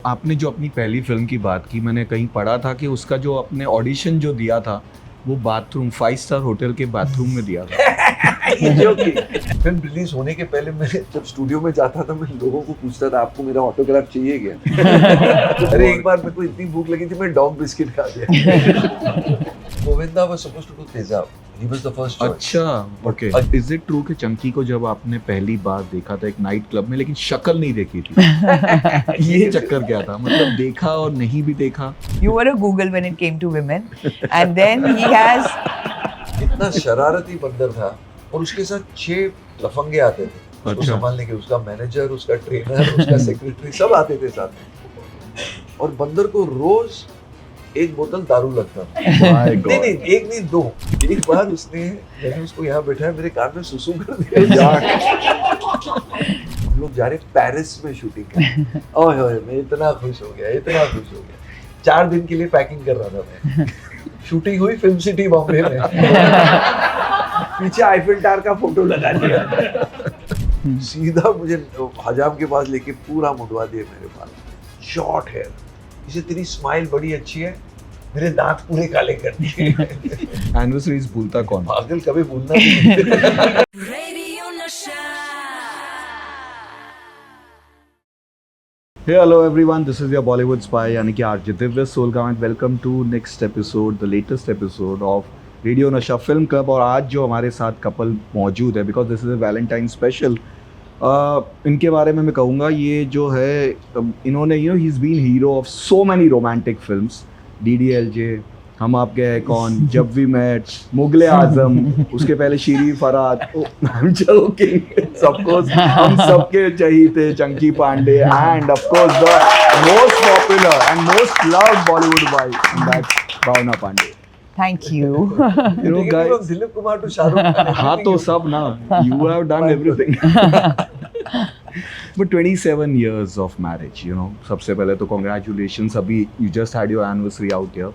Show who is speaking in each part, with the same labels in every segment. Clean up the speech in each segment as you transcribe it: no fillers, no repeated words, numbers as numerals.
Speaker 1: आपने जो अपनी पहली फिल्म की बात की, मैंने कहीं पढ़ा था कि उसका जो आपने ऑडिशन जो दिया था वो बाथरूम 5 स्टार होटल के बाथरूम में दिया था।
Speaker 2: ये जोकिंग। फिल्म रिलीज होने के पहले मैं जब स्टूडियो में जाता था, मैं लोगों को पूछता था आपको मेरा ऑटोग्राफ चाहिए क्या? अरे एक बार मेरे को इतनी भूख लगी थी मैं डॉग बिस्किट खा गया। Govinda was supposed to do तेजाब. He was the first choice.
Speaker 1: अच्छा, ओके। इज इट ट्रू कि चंकी को जब आपने पहली बार देखा था एक नाइट क्लब में, लेकिन शक्ल नहीं देखी थी? ये चक्कर क्या था? मतलब देखा और नहीं भी देखा?
Speaker 3: You were a Google when it came to women, and then he has.
Speaker 2: इतना शरारती बंदर था और उसके साथ 6 लफंगे आते थे उसको
Speaker 1: अच्छा।
Speaker 2: संभालने के। उसका मैनेजर, उसका ट्रेनर, उसका सेक्रेटरी सब आते थे साथ में। और बंदर को रोज एक बोतल दारू लगता था।
Speaker 1: My God.
Speaker 2: नहीं, एक नहीं 2। एक बार मैंने उसको यहाँ बैठाया, मेरे कान में सुसु कर दिया। हम लोग जा रहे पेरिस में शूटिंग करने। ओए होए, मैं इतना खुश हो गया। 4 दिन के लिए पैकिंग कर रहा था मैं। शूटिंग हुई फिल्म सिटी बॉम्बे में। पीछे आईफिल टावर का फोटो लगा दिया। सीधा मुझे हजाम के पास लेके पूरा मुड़वा दिया मेरे पास। शॉर्ट हेयर, इसे तेरी स्माइल बड़ी अच्छी है, मेरे दांत पूरे काले कर दिए।
Speaker 1: एनिवर्सरीज भूलता कौन?
Speaker 2: पागल, कभी भूलना नहीं।
Speaker 1: Hey, hello everyone, this is your Bollywood spy यानी कि RJ Divya Solgaon and welcome to next episode, the latest episode of radio Nasha film club. और आज जो हमारे साथ कपल मौजूद है, because this is a Valentine special, इनके बारे में मैं कहूँगा ये जो है इन्होंने ही is been hero of so many romantic films. DDLJ, हम आपके हैं कौन, जब वी मेट, मुगले आजम, उसके पहले शीरी फराद, I'm joking, of course, हम सबके चहीते Chunky Pandey, and of course the most popular and most loved Bollywood boy, that's Bhavna Pandey.
Speaker 3: Thank you.
Speaker 1: You know guys,
Speaker 2: Dilip Kumar to Shahrukh Khan.
Speaker 1: हाँ तो सब ना, you have done everything. But 27 years of marriage, you know, सबसे पहले तो congratulations, अभी you just had your anniversary out here.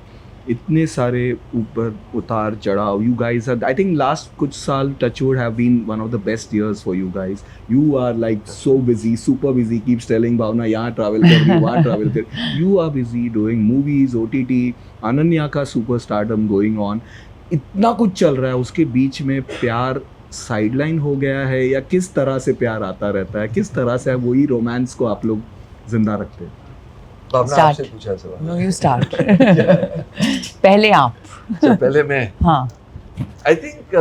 Speaker 1: इतने सारे ऊपर उतार चढ़ाव, you guys are, I think last कुछ साल touchwood have been one of the best years for you guys. You are like so busy, super busy, keeps telling भावना यहाँ travel कर रही, वहाँ travel कर, you are busy doing movies, OTT, Ananya का super stardom going on, इतना कुछ चल रहा है, उसके बीच में प्यार साइडलाइन हो गया है या किस तरह से प्यार आता रहता है, किस तरह से वही रोमांस को आप लोग जिंदा रखते हैं?
Speaker 2: भावना
Speaker 3: Start.
Speaker 2: आपसे पूछा सवाल।
Speaker 3: No, you start. पहले आप।
Speaker 2: अच्छा, पहले मैं।
Speaker 3: हाँ।
Speaker 2: I think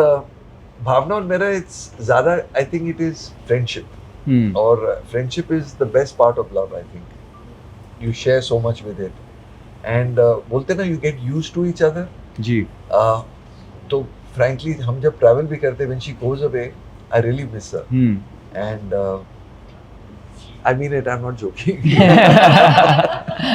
Speaker 2: भावना और मेरा it's ज़्यादा, I think it is friendship. और friendship is the best part of love, I think. You share so much with it. And बोलते ना, you get used to each other.
Speaker 1: जी।
Speaker 2: तो frankly हम जब travel भी करते, when she goes away, I really miss her. And I mean it, I'm not joking.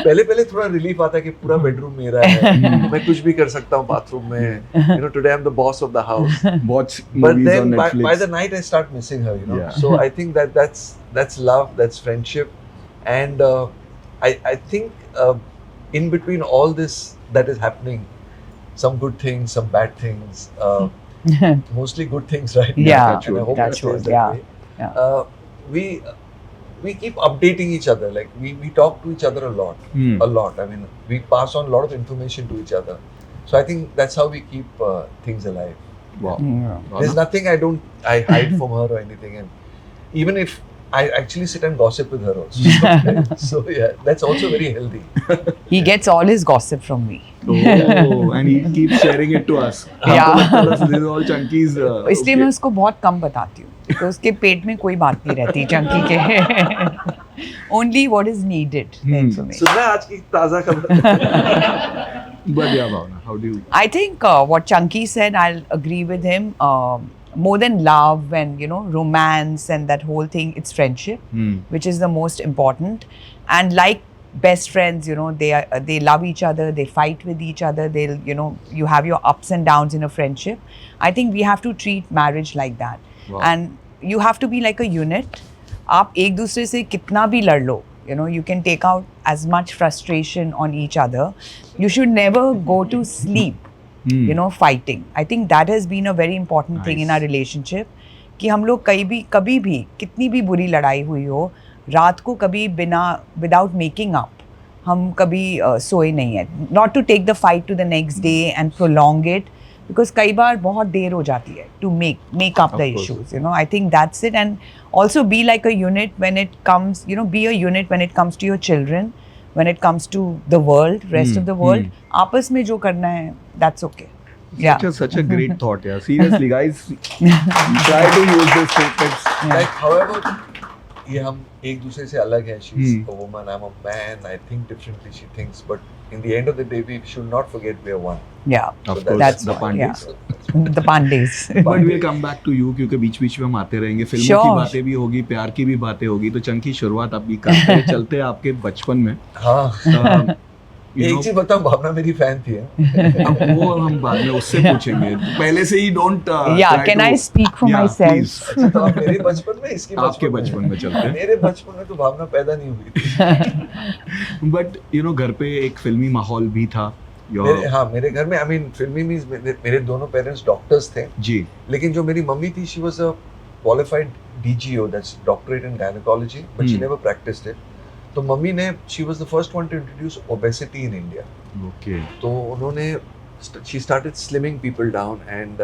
Speaker 2: पहले थोड़ा relief आता है कि पूरा बेडरूम मेरा है, मैं कुछ भी कर सकता हूँ बाथरूम में, you know, today I'm the boss of the house.
Speaker 1: Watch
Speaker 2: But
Speaker 1: movies
Speaker 2: then
Speaker 1: on Netflix.
Speaker 2: by the night I start missing her, you know.
Speaker 1: Yeah.
Speaker 2: So I think that's love, that's friendship, and I think in between all this that is happening, some good things, some bad things, mostly good things right now.
Speaker 3: Yeah,
Speaker 2: and I hope
Speaker 3: that's
Speaker 2: it stays
Speaker 3: true.
Speaker 2: that
Speaker 3: Yeah,
Speaker 2: way.
Speaker 3: yeah.
Speaker 2: We keep updating each other, like we talk to each other a lot. I mean, we pass on a lot of information to each other. So I think that's how we keep things alive.
Speaker 1: Wow.
Speaker 3: Yeah.
Speaker 2: There's nothing I hide from her or anything, and even if I actually sit and gossip with her also. So yeah, that's also very healthy.
Speaker 3: He gets all his gossip from me.
Speaker 1: Oh, and he keeps sharing it to us.
Speaker 3: Yeah.
Speaker 1: This is all Chunky's.
Speaker 3: इसलिए मैं उसको बहुत कम बताती हूँ, because उसके पेट में कोई बात नहीं रहती चंकी के। Only what is needed the information.
Speaker 2: सुनना आज की ताजा खबर।
Speaker 1: But yeah, Bhavna, how do you?
Speaker 3: I think what Chunky said, I'll agree with him. More than love and, you know, romance and that whole thing, it's friendship, which is the most important. And like best friends, you know, they love each other, they fight with each other, they'll, you know, you have your ups and downs in a friendship. I think we have to treat marriage like that.
Speaker 1: Wow.
Speaker 3: And you have to be like a unit. आप एक दूसरे से कितना भी लड़ लो, you know, you can take out as much frustration on each other. You should never go to sleep, you know, fighting. I think that has been a very important thing in our relationship. कि हम लोग कभी भी कितनी भी बुरी लड़ाई हुई हो, रात को कभी बिना विदाउट मेकिंग अप हम कभी सोए नहीं है. Not to take the fight to the next day and prolong it, because कई बार बहुत देर हो जाती है to make up
Speaker 1: Of
Speaker 3: the
Speaker 1: course.
Speaker 3: issues. You know, I think that's it. And also be like a unit when it comes. You know, be a unit when it comes to your children, when it comes to the world, rest of the world. आपस में जो करना है, that's okay. Yeah.
Speaker 1: Such a great thought, yeah. Seriously, guys, try to use this statements.
Speaker 2: Like, however, ये हम एक दूसरे से अलग हैं. She's a woman, I'm a man. I think differently. She thinks, but in the end of the day, we should not forget we are one.
Speaker 3: Yeah.
Speaker 1: Of
Speaker 2: So
Speaker 1: course,
Speaker 3: that's
Speaker 1: the
Speaker 3: fine,
Speaker 1: Pandits.
Speaker 3: The Pandays.
Speaker 1: But we'll come back to you क्योंकि बीच बीच में हम आते रहेंगे. फिल्मों
Speaker 3: Sure.
Speaker 1: की बातें भी होगी, प्यार की भी बातें होगी. तो चंकी शुरुआत आप भी करते हैं. चलते हैं आपके बचपन में.
Speaker 2: हाँ.
Speaker 1: You
Speaker 2: एक
Speaker 1: know,
Speaker 2: चीज बताऊं, भावना मेरी फैन थी.
Speaker 1: अब वो हम बाद में उससे पूछेंगे. पहले से ही don't.
Speaker 3: Yeah.
Speaker 1: try
Speaker 3: Can
Speaker 1: to-
Speaker 3: I speak for
Speaker 1: Yeah,
Speaker 3: myself?
Speaker 1: please.
Speaker 2: अच्छा, तो आप मेरे बचपन में, इसके
Speaker 1: आपके बचपन में चलते हैं.
Speaker 2: मेरे बचपन में तो भावना पैदा नहीं हुई थी.
Speaker 1: बट यू नो घर पे एक फिल्मी माहौल भी था.
Speaker 2: मेरे घर में, आई मीन, फिल्मी मीन्स मेरे दोनों पेरेंट्स डॉक्टर्स थे.
Speaker 1: जी.
Speaker 2: लेकिन जो मेरी मम्मी थी, she was a qualified DGO, that's doctorate in gynaecology, but she never practised it. तो मम्मी ने, she was the first one to introduce obesity in India.
Speaker 1: Okay.
Speaker 2: तो उन्होंने, she started slimming people down, and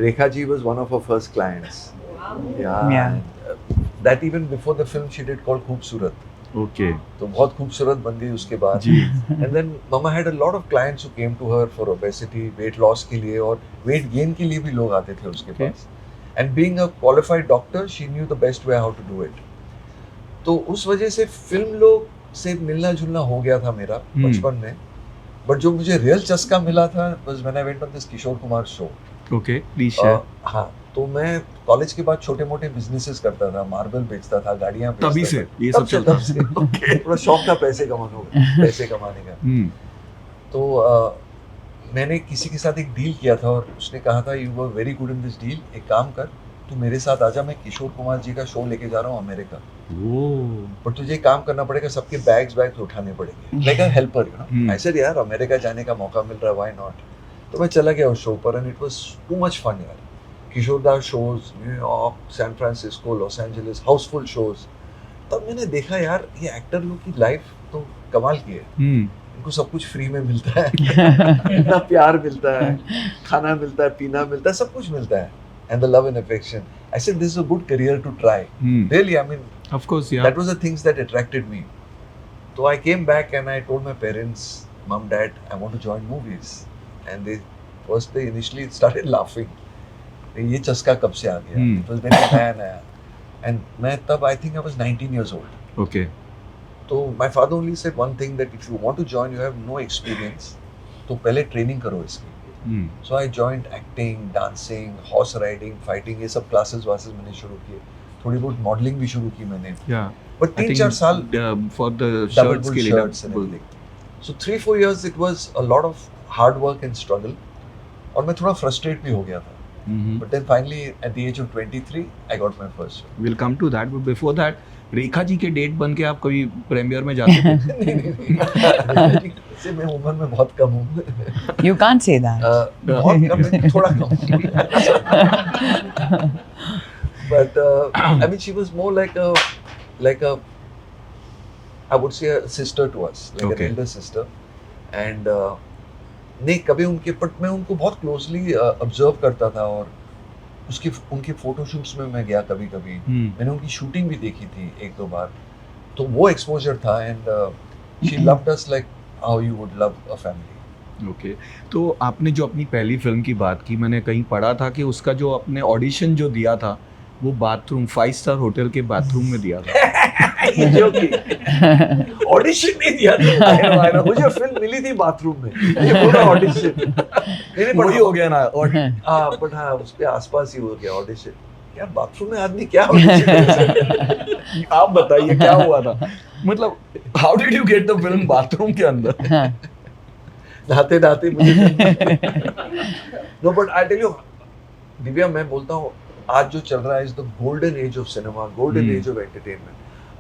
Speaker 2: Rekha ji was one of her first clients.
Speaker 3: Yeah.
Speaker 2: That even before the film she did called Khoobsurat.
Speaker 1: Okay.
Speaker 2: तो बहुत खूबसूरत बन गई उसके बाद.
Speaker 1: जी.
Speaker 2: And then Mama had a lot of clients who came to her for obesity, weight loss के लिए, और weight gain के लिए भी लोग आते थे उसके
Speaker 1: Okay.
Speaker 2: Pass. And being a qualified doctor, she knew the best way how to do it. तो उस वजह से फिल्म लोग से मिलना जुलना हो गया था मेरा बचपन में. बट जो मुझे रियल चस्का मिला था was when I went on this Kishore Kumar show.
Speaker 1: Okay. Please share.
Speaker 2: हाँ, तो मैं कॉलेज के बाद छोटे मोटे बिजनेसेस करता था, मार्बल बेचता था, गाड़ियाँ बेचता
Speaker 1: तभी
Speaker 2: था.
Speaker 1: से ये सब चलता
Speaker 2: तब से थोड़ा शौक था पैसे कमाने का. तो मैंने किसी के साथ एक डील किया था, और उसने कहा था, you were very good in this deal, एक काम कर, तू मेरे साथ आजा, मैं किशोर कुमार जी का शो लेके जा रहा हूँ अमेरिका. पर तुझे काम करना पड़ेगा, सबके बैग्स उठाने पड़ेंगे, like a helper, you know. ऐसे यार अमेरिका जाने का मौका मिल रहा है, व्हाई नॉट. तो मैं चला गया उस शो पर, and it was too much fun यार. Kishore Das shows, New York, San Francisco, Los Angeles, housefull shows. तब मैंने देखा यार, ये एक्टर लोग की लाइफ तो कमाल की है. इनको सब कुछ फ्री में मिलता है. इतना प्यार मिलता है, खाना मिलता है, पीना मिलता है, सब कुछ मिलता है. And the love and affection. I said, this is a good career to try. Really, I mean,
Speaker 1: of course, yeah.
Speaker 2: That was the things that attracted me. So I came back and I told my parents, Mom, Dad, I want to join movies. And they initially started laughing. ये चस्का कब से आ गया? It was very नया. And मैं तब, I think I was 19 years old.
Speaker 1: Okay.
Speaker 2: तो my father only said one thing, that if you want to join, you have no experience. तो पहले ट्रेनिंग करो इसकी. So I joined acting, dancing, horse riding, fighting, ये सब classes मैंने शुरू किए. थोड़ी बहुत मॉडलिंग भी शुरू की मैंने.
Speaker 1: Yeah.
Speaker 2: But 3-4 साल
Speaker 1: for the
Speaker 2: double
Speaker 1: shirts
Speaker 2: bull
Speaker 1: के लिए.
Speaker 2: shirts and everything. So 3-4 years it was a lot of hard work and struggle. और मैं थोड़ा frustrated भी हो गया था. But then finally at the age of 23 I got my first show.
Speaker 1: We'll come to that, but before that, Rekha ji के date बन के आप कभी प्रीमियर में जाते थे?
Speaker 2: नहीं. से मैं उम्र में बहुत कम हूँ.
Speaker 3: You can't say that.
Speaker 2: बहुत कम नहीं, थोड़ा कम. But I mean, she was more like a I would say a sister to us, like
Speaker 1: Okay.
Speaker 2: an elder sister. And नहीं, कभी मैं उनको बहुत closely observe करता था, और उनके फोटोशूट्स में मैं गया कभी. मैंने उनकी शूटिंग भी देखी थी 1-2 बार. तो वो एक्सपोजर था, and she loved us like how you would love a family.
Speaker 1: Okay. तो आपने जो अपनी पहली फिल्म की बात की, मैंने कहीं पढ़ा था कि उसका जो आपने ऑडिशन जो दिया था, वो बाथरूम 5-स्टार होटल के बाथरूम में दिया था.
Speaker 2: ऑडिशन नहीं दिया था. मुझे फिल्म मिली थी बाथरूम में. ये पूरा ऑडिशन
Speaker 1: वही हो गया ना. और
Speaker 2: बट हाँ, उसके आसपास ही हो गया ऑडिशन. यार बाथरूम में आदमी क्या ऑडिशन.
Speaker 1: आप बताइए क्या हुआ था. मतलब how did you get the film bathroom के अंदर?
Speaker 2: नहाते मुझे. No, but I tell you Divya, मैं बोलता हूँ, आज जो चल रहा है is the golden age of cinema, golden age of entertainment.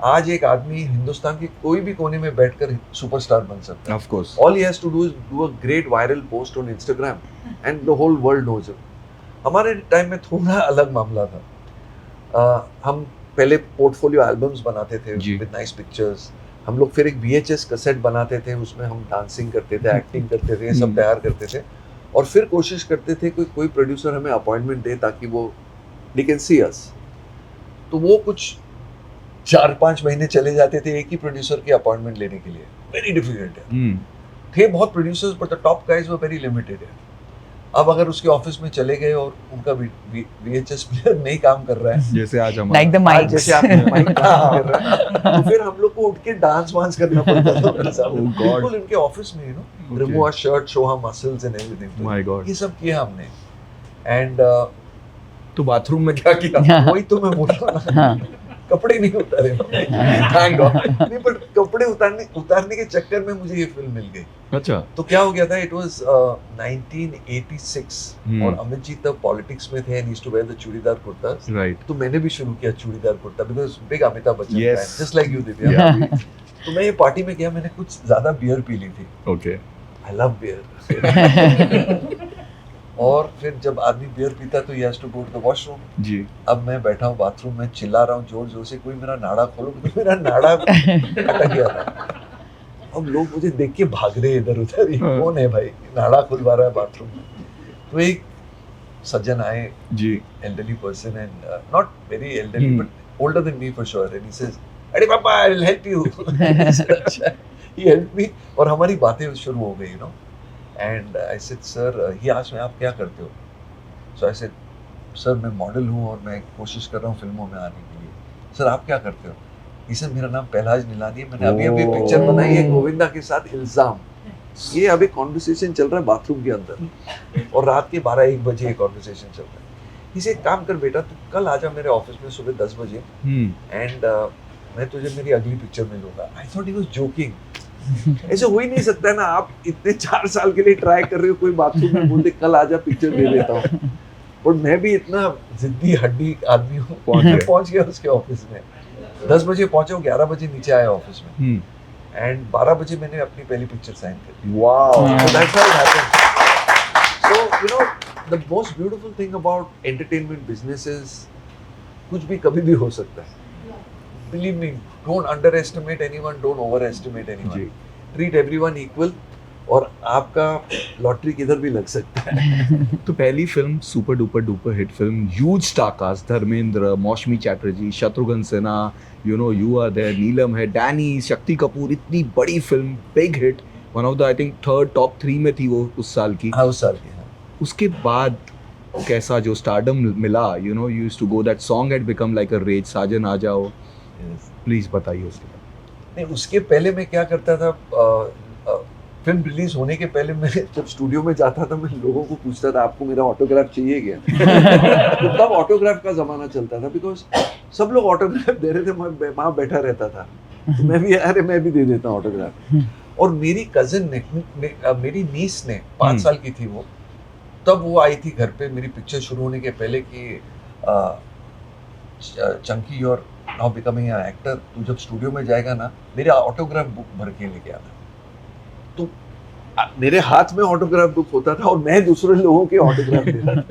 Speaker 2: आज एक आदमी हिंदुस्तान के कोई भी कोने में बैठकर सुपरस्टार बन सकता है.
Speaker 1: Of course.
Speaker 2: All he has to do is do a great viral post on Instagram and the whole world knows him. हमारे टाइम में थोड़ा अलग मामला था. हम पहले पोर्टफोलियो एल्बम्स बनाते थे with nice pictures. हम लोग फिर एक VHS कैसेट बनाते थे, उसमें हम डांसिंग करते थे, एक्टिंग करते थे, ये सब तैयार करते थे और फिर कोशिश करते थे कोई प्रोड्यूसर हमें अपॉइंटमेंट दे ताकि वो दे कैन सी अस। तो वो कुछ 4-5 महीने चले जाते थे एक ही प्रोड्यूसर की अपॉइंटमेंट लेने के लिए। वेरी डिफिकल्ट है। थे बहुत producers but the top guys were very limited है। अब अगर उसके ऑफिस में चले गए और उनका VHS प्लेयर नहीं काम कर रहा है,
Speaker 1: जैसे आज हमारा
Speaker 3: Like the
Speaker 2: आज
Speaker 3: mics.
Speaker 2: जैसे आपने माइक काम कर रहा है, तो फिर हम लोग को उठ के डांस वांस करना पड़ता था उनके सामने।
Speaker 1: Oh God.
Speaker 2: बिल्कुल इनके ऑफिस में,
Speaker 1: Okay.
Speaker 2: Remove our shirt, show our muscles and everything.
Speaker 1: My God.
Speaker 2: ये सब किया हमने। एंड
Speaker 1: तो बाथरूम में क्या किया?
Speaker 2: वही तो मैं बोल रहा हूँ ना, कपड़े नहीं उतारे थैंक गॉड। नहीं, बट कपड़े उतारने के चक्कर में मुझे ये फिल्म मिल गई।
Speaker 1: अच्छा।
Speaker 2: तो क्या हो गया था, इट वाज 1986 और अमित जी तब पॉलिटिक्स में थे and used to wear the churidar kurtas.
Speaker 1: Right.
Speaker 2: तो मैंने भी शुरू किया churidar kurta because big Amitabh Bachchan
Speaker 1: Yes.
Speaker 2: Fan, just like you Divya.
Speaker 1: Yeah.
Speaker 2: तो मैं ये पार्टी में गया, मैंने कुछ ज्यादा बियर पी ली थी।
Speaker 1: ओके।
Speaker 2: I love beer. और फिर जब आदमी बियर पीता तो he has to go to the washroom.
Speaker 1: जी।
Speaker 2: अब मैं बैठा हूँ बाथरूम में, चिल्ला रहा हूँ जोर जोर से, कोई मेरा नाड़ा खोलो, क्योंकि मेरा नाड़ा अटक गया था। अब लोग मुझे देख के भाग रहे इधर उधर, ये कौन है भाई, नाड़ा खुलवा रहा है बाथरूम में। तो एक सज्जन आए,
Speaker 1: जी।
Speaker 2: elderly person and not very elderly but older than me for sure, and he says, "अरे पापा, I will help you." I said, "अच्छा." He helped me और हमारी बातें शुरू हो गई, and I said, "Sir," he asked me, आप क्या करते हो? So I said, "Sir, मैं मॉडल हूँ और मैं कोशिश कर रहा हूँ फिल्मों में आने के लिए." "Sir, आप क्या करते हो?" He said, "मेरा नाम पहलाज निलानी है, मैंने अभी पिक्चर बनाई है गोविंदा के साथ, इल्जाम।" ये अभी कॉन्वर्सेशन चल रहा है बाथरूम के अंदर और रात के 12-1 बजे ये कॉन्वर्सेशन चल रहा है। इसे एक काम कर बेटा, तू कल आजा मेरे ऑफिस में सुबह 10 बजे एंड मैं तुझे मेरी अगली पिक्चर में लूंगा। I thought he was joking. ऐसे हो ही नहीं सकता ना, आप इतने 4 साल के लिए ट्राई कर रहे हो, कोई बाथरूम में बोलते कल आजा पिक्चर दे देता हूँ। और मैं भी इतना जिद्दी हड्डी आदमी हूँ, पहुंच गया उसके ऑफिस में। 10 बजे पहुंचा, 11 बजे नीचे आया ऑफिस में एंड 12 बजे मैंने अपनी पहली पिक्चर साइन कर दी।
Speaker 1: Wow.
Speaker 2: So that's how it happened. So the most beautiful thing about entertainment business is कुछ भी कभी भी हो सकता है। Believe me, don't underestimate anyone, don't overestimate anyone.
Speaker 1: Ji.
Speaker 2: Treat everyone equal और आपका लॉटरी किधर भी लग सकता है।
Speaker 1: तो पहली film super duper duper hit film, huge star cast, Dharmendra, Moushumi Chatterjee, Shatrughan Sinha, you are there, Neelam है, डैनी, शक्ति कपूर, इतनी बड़ी film, big hit, one of the I think third top 3 में थी वो उस साल की।
Speaker 2: हाँ, उस साल की। हाँ।
Speaker 1: उसके बाद कैसा जो स्टारडम मिला, you used to go, that song had become like a rage, साजन आ जाओ,
Speaker 2: Yes.
Speaker 1: प्लीज बताइए उसके बाद।
Speaker 2: नहीं, उसके पहले मैं क्या करता था, फिल्म रिलीज होने के पहले मैं जब स्टूडियो में जाता था, मैं लोगों को पूछता था आपको मेरा ऑटोग्राफ चाहिए क्या? तो तब ऑटोग्राफ का जमाना चलता था, बिकॉज सब लोग ऑटोग्राफ दे रहे थे, मैं वहाँ बैठा रहता था, तो मैं भी दे देता हूँ ऑटोग्राफ। और मेरी कजिन ने, मेरी नीस ने, 5 साल की थी वो, तब वो आई थी घर पे मेरी पिक्चर शुरू होने के पहले कि चंकी और नाउ बिकमिंग एन एक्टर, तू जब स्टूडियो में जाएगा ना, मेरा ऑटोग्राफ बुक भर के लेके आना। तो मेरे हाथ में ऑटोग्राफ बुक होता था और मैं दूसरे लोगों के ऑटोग्राफ लेता था,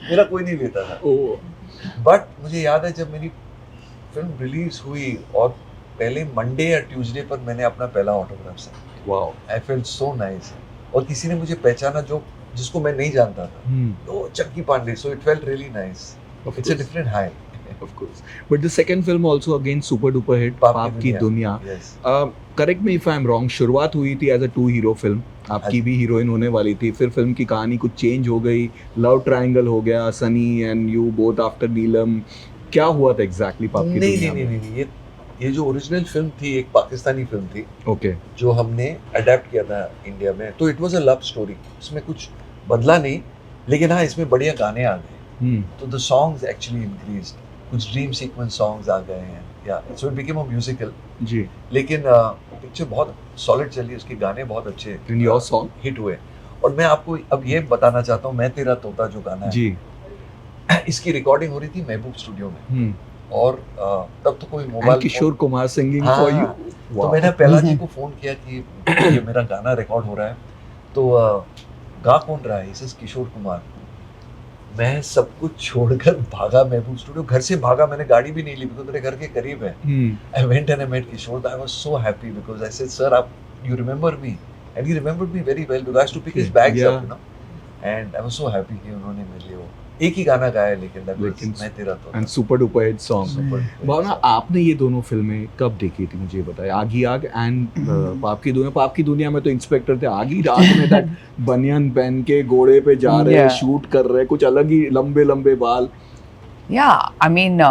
Speaker 2: मेरा कोई नहीं लेता था। बट मुझे याद है जब मेरी फिल्म रिलीज हुई और पहले मंडे या ट्यूसडे पर मैंने अपना पहला ऑटोग्राफ साइन किया।
Speaker 1: Wow.
Speaker 2: I felt so nice. और किसी ने मुझे पहचाना जिसको मैं नहीं जानता था, तो Chakki Pandey, so it felt really nice. It's a different high.
Speaker 1: Of course. But the second film also again super duper hit, पाप की दुनिया।
Speaker 2: Yes.
Speaker 1: Correct me if I'm wrong, शुरुआत हुई थी एज अ 2 हीरो फिल्म, आपकी भी हीरोइन होने वाली थी, फिर फिल्म की कहानी कुछ चेंज हो गई, लव ट्रायंगल हो गया, Sunny and you both after Neelam, क्या हुआ था एग्जैक्टली पाप की दुनिया?
Speaker 2: नहीं, ये जो ओरिजिनल फिल्म थी एक पाकिस्तानी फिल्म थी,
Speaker 1: ओके,
Speaker 2: जो हमने अडेप्ट किया था इंडिया में। तो it was a love story, इसमें कुछ बदला नहीं, लेकिन हाँ इसमें बढ़िया गाने आ गए, तो द सॉन्ग्स एक्चुअली इंक्रीज्ड, कुछ ड्रीम सीक्वेंस सॉन्ग्स आ गए हैं, या so it became a musical
Speaker 1: जी।
Speaker 2: लेकिन पिक्चर बहुत सॉलिड चली, उसके गाने बहुत अच्छे
Speaker 1: इन योर सॉन्ग
Speaker 2: हिट हुए। और मैं आपको अब ये बताना चाहता हूँ, मैं तेरा तोता जो गाना है
Speaker 1: जी,
Speaker 2: इसकी रिकॉर्डिंग हो रही थी महबूब स्टूडियो में, और तब तो कोई
Speaker 1: and
Speaker 2: mobile
Speaker 1: Kishore Kumar singing
Speaker 2: हाँ,
Speaker 1: फॉर यू।
Speaker 2: तो मैंने पहला जी को फोन किया कि ये मेरा गाना रिकॉर्ड हो रहा है, तो गा कौन रहा है? इसे किशोर कुमार। मैं सब कुछ छोड़कर भागा महबूब स्टूडियो, घर से भागा, मैंने गाड़ी भी नहीं ली बिकॉज मेरे घर के करीब है. I went and I met Kishore. I was so happy because I said, sir, you remember me? And he remembered me very well because I used to pick his bags up, you know. And I was so happy कि उन्होंने मेरे लिए वो एक ही गाना गाया लेकिन मैं तेरा तो
Speaker 1: and super duper hit song. Bhavna, आपने ये दोनों फिल्में कब देखी थी मुझे बताइए? आगी आग एंड पाप की दुनिया. पाप की दुनिया में तो इंस्पेक्टर थे, आगी रात में दैट बनियान पहन के घोड़े पे जा रहे हैं, शूट कर रहे हैं, कुछ अलग ही लंबे लंबे बाल.
Speaker 3: Yeah, I mean,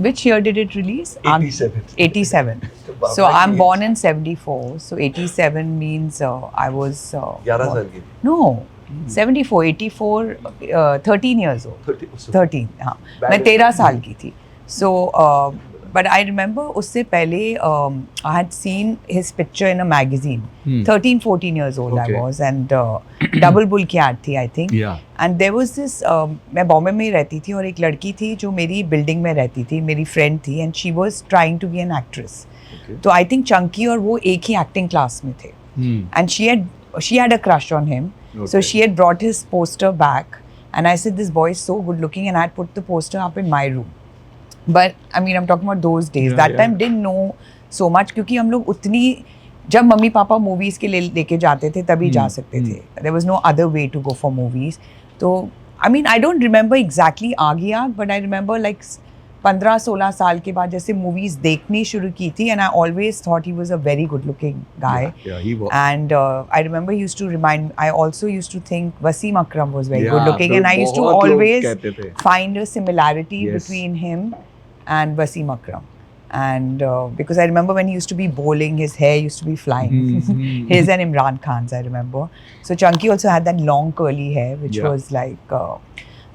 Speaker 3: which year did it release?
Speaker 2: 87.
Speaker 3: 87. So I'm born in 74. So 87 means I was
Speaker 2: 11 साल की.
Speaker 3: No, 74, 84, 13 years old. 13, हाँ. मैं 13 साल की थी. So, but I remember उससे पहले I had seen his picture in a magazine. 13, 14 years old I was, and Double Bull की ad थी I think.
Speaker 1: Yeah.
Speaker 3: And there was this, मैं बॉम्बे में ही रहती थी और एक लड़की थी जो मेरी बिल्डिंग में रहती थी, मेरी फ्रेंड थी, and she was trying to be an actress. तो I think चंकी और वो एक ही एक्टिंग क्लास में थे. And she had a crush on him. So she had brought his poster back, and I said, this boy is so good looking, and I had put the poster up in my room. But I mean, I'm talking about those days. That time didn't know so much क्योंकि हम लोग उतनी, जब mummy papa movies के लिए लेके जाते थे तभी जा सकते थे. There was no other way to go for movies. तो I mean, I don't remember exactly आगे आग, but I remember like 15-16 साल के बाद जैसे मूवीज़ देखनी शुरू की थी, and I always thought he was a very good looking guy.
Speaker 1: Yeah, he was.
Speaker 3: And I remember he used to remind, I also used to think Wasim Akram was very good looking, and I used to
Speaker 1: बहुत लोग
Speaker 3: always
Speaker 1: कहते थे.
Speaker 3: find a similarity
Speaker 1: Yes.
Speaker 3: between him and Wasim Akram. And because I remember when he used to be bowling, his hair used to be flying. His and Imran Khan's, I remember. So Chunky also had that long curly hair, which was like.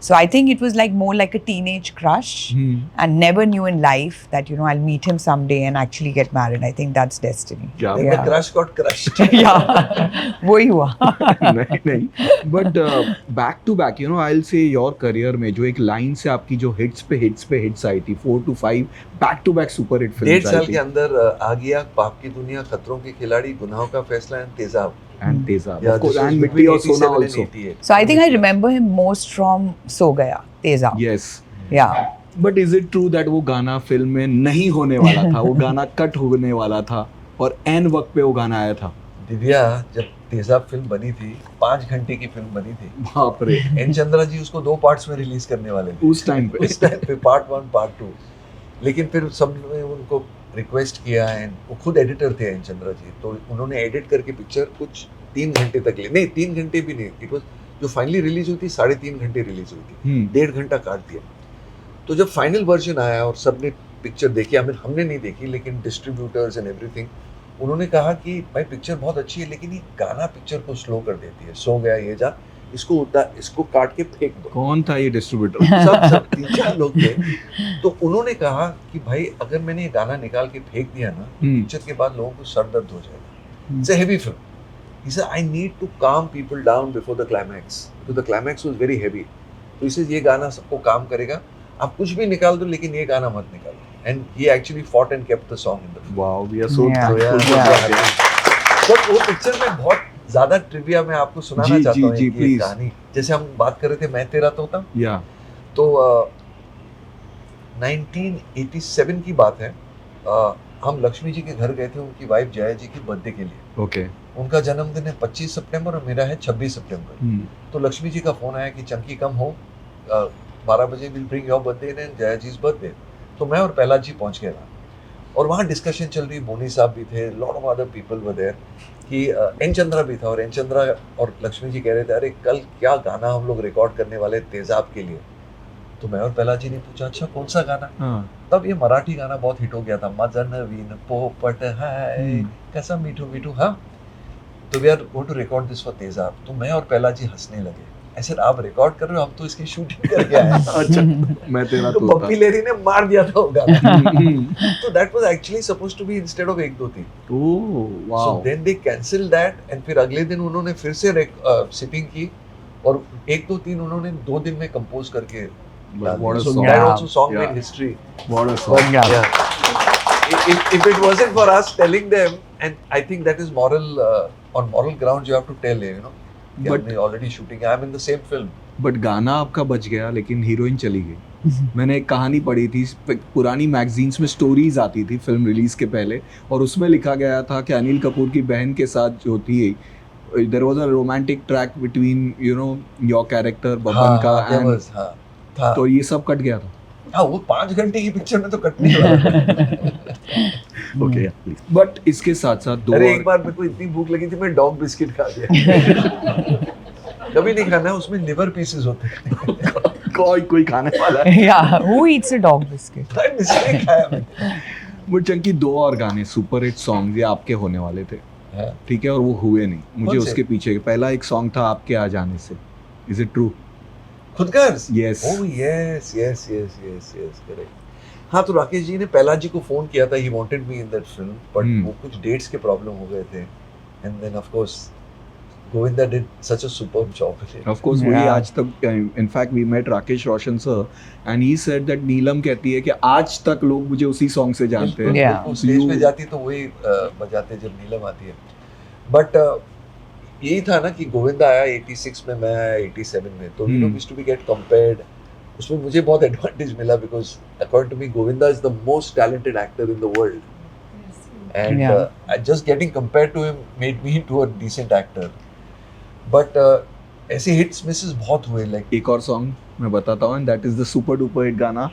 Speaker 3: So I think it was like more like a teenage crush, and never knew in life that, you know, I'll meet him someday and actually get married. I think that's destiny.
Speaker 1: Yeah.
Speaker 2: The crush got crushed.
Speaker 3: Yeah, वही हुआ.
Speaker 1: नहीं, but back to back, you know, I'll say your career में जो एक line से आपकी जो hits पे hits आई थी, 4 to 5 back to back super hit films.
Speaker 2: 1.5 साल के अंदर आगी आग, पाप की दुनिया, खतरों के खिलाड़ी, गुनाहों का फैसला and तेजाब.
Speaker 1: And Tezab,
Speaker 2: Yeah,
Speaker 1: of course,
Speaker 2: this was
Speaker 1: and
Speaker 2: between
Speaker 1: Mitti और Sona
Speaker 2: 87 and
Speaker 1: also.
Speaker 2: 88.
Speaker 3: So I think I remember him most from So Gaya, Tezab.
Speaker 1: Yes.
Speaker 3: Yeah.
Speaker 1: But is it true that वो गाना film में नहीं होने वाला था, वो गाना कट होने वाला था और एन वक्त पे वो गाना आया था?
Speaker 2: दिव्या, जब तेजाब फिल्म बनी थी, 5 घंटे की फिल्म बनी थी.
Speaker 1: बाप रे.
Speaker 2: एन चंद्रा जी उसको 2 पार्ट्स में रिलीज करने वाले थे.
Speaker 1: उस टाइम पे.
Speaker 2: उस टाइम पे पार्ट 1 पार्ट 2. लेकिन फिर सब ने उनको रिक्वेस्ट किया, एंड वो खुद एडिटर थे एन चंद्रा जी, तो उन्होंने एडिट करके पिक्चर कुछ 3 घंटे तक ली. नहीं, 3 घंटे भी नहीं. इट वाज जो फाइनली रिलीज हुई थी 3.5 घंटे रिलीज हुई थी. 1.5 घंटा काट दिया. तो जब फाइनल वर्जन आया और सबने पिक्चर देखी, हमने नहीं देखी, लेकिन डिस्ट्रीब्यूटर्स एंड एवरीथिंग, उन्होंने कहा कि भाई पिक्चर बहुत अच्छी है लेकिन ये गाना पिक्चर को स्लो कर देती है. सो गया ये जा, इसको काट के फेंक दो.
Speaker 1: कौन था ये डिस्ट्रीब्यूटर?
Speaker 2: सब 3-4 लोग थे. तो उन्होंने कहा कि भाई अगर मैंने ये गाना निकाल के फेंक दिया ना, पिक्चर के बाद लोगों को सर दर्द हो जाएगा. It's a heavy film. He said, I need to calm people down before the climax, because the climax was very heavy. तो इसे ये गाना सबको काम करेगा. आप कुछ भी निकाल दो लेकिन ये गाना मत निकालो. And he actually fought and kept the song in the film.
Speaker 1: Wow, we are so
Speaker 3: Yeah.
Speaker 1: thankful.
Speaker 2: तो वो पिक्चर में बहुत ज़्यादा ट्रिविया मैं आपको सुनाना
Speaker 1: जी,
Speaker 2: चाहता हूँ.
Speaker 1: जी,
Speaker 2: एक ये
Speaker 1: please.
Speaker 2: कहानी, जैसे हम बात कर रहे थे मैं तेरा तोता,
Speaker 1: Yeah.
Speaker 2: तो 1987 की बात है. हम लक्ष्मी जी के घर गए थे उनकी वाइफ जया जी की बर्थडे के लिए.
Speaker 1: Okay.
Speaker 2: उनका जन्मदिन है 25 सितंबर और मेरा है 26 सितंबर. तो लक्ष्मी जी का फोन आया कि चंकी कम हो, 12 बजे will bring your birthday and Jaya जी's बर्थडे. तो मैं और पहला जी पहुंच गए वहाँ, और वहाँ डिस्कशन चल रही. बोनी साहब भी थे, lot of other people were there, कि एन चंद्रा भी था. और एन चंद्रा और लक्ष्मी जी कह रहे थे, अरे कल क्या गाना हम लोग रिकॉर्ड करने वाले तेजाब के लिए. तो मैं और पहला जी ने पूछा, अच्छा कौन सा गाना? तब ये मराठी गाना बहुत हिट हो गया था, मदन वीन पोपट है कैसा मीठू मीठू. हाँ, तो we are going to record this for Tezaab. तो मैं और पहला जी हंसने लगे. ऐसे आप रिकॉर्ड कर रहे हो, हम तो इसकी शूटिंग करके आए.
Speaker 1: अच्छा, मैं तेरा
Speaker 2: तो
Speaker 1: तोता.
Speaker 2: पप्पी लेरी ने मार दिया था वो गाना. तो that was actually supposed to be instead of 1 2 3.
Speaker 1: Oh, wow.
Speaker 2: So then they cancel that, and फिर अगले दिन उन्होंने फिर से सिटिंग की, और 1 2 3 उन्होंने 2 दिन में कंपोज करके.
Speaker 1: What a
Speaker 2: So
Speaker 1: song.
Speaker 2: that also song
Speaker 1: Yeah.
Speaker 2: made history.
Speaker 1: What a song.
Speaker 3: Yeah.
Speaker 2: If it wasn't for us telling them, and I think that is moral, on moral grounds you have to tell, you know.
Speaker 1: But-
Speaker 2: But already shooting, I'm in the same film.
Speaker 1: But गाना आपका बच गया लेकिन heroine चली गई। मैंने एक कहानी पढ़ी थी, पुरानी मैगजीन्स में स्टोरीज आती थी फिल्म रिलीज के पहले, और उसमें लिखा गया था कि अनिल कपूर की बहन के साथ जो थी, there was a romantic track between you know your character Baban का एंड,
Speaker 2: था।
Speaker 1: तो ये सब कट गया था।
Speaker 2: हाँ, वो 5 घंटे की पिक्चर में तो कटने वाला।
Speaker 1: Okay please. बट इसके साथ साथ दो
Speaker 2: अरे
Speaker 1: और
Speaker 2: एक बार मेरे को इतनी भूख लगी थी, मैं डॉग बिस्किट खा गया। कभी नहीं खाना है, उसमें लिवर पीसेस होते हैं।
Speaker 1: कोई खाने वाला है।
Speaker 3: Yeah, who eats a dog biscuit?
Speaker 2: भाई मिस्टेक खाया मैंने।
Speaker 1: मुझे चंकी दो और गाने सुपर हिट सॉन्ग ये आपके होने वाले थे,
Speaker 2: हाँ।
Speaker 1: ठीक है, और वो हुए नहीं। मुझे
Speaker 2: कौन से?
Speaker 1: उसके पीछे पहला एक सॉन्ग था आपके आ जाने से, is it true?
Speaker 2: Khudgarz?
Speaker 1: Yes.
Speaker 2: Oh yes, correct. हाँ, तो राकेश जी ने पहला जी को फोन किया था, he wanted me in that film, but वो कुछ डेट्स के प्रॉब्लम हो गए थे, and then of course Govinda did such a superb job with it.
Speaker 1: Of course, वही
Speaker 3: Yeah.
Speaker 1: आज तक, in fact we met Rakesh Roshan sir and he said that नीलम कहती है कि आज तक लोग मुझे उसी सॉन्ग से जानते हैं।
Speaker 3: Yeah.
Speaker 2: बिल्कुल, स्टेज पे जाती तो वही बजाते जब नीलम आती है, बट यही था ना कि गोविंदा आया 86 में, मैं आया 87 में, तो we used to be get compared. उसमें मुझे बहुत एडवांटेज मिला because according to me Govinda is the most talented actor in the world, and
Speaker 3: Yeah.
Speaker 2: just getting compared to him made me into a decent actor. But ऐसे hits Mrs बहुत हुए, like
Speaker 1: एक और song मैं बताता हूँ, and that is the super duper hit गाना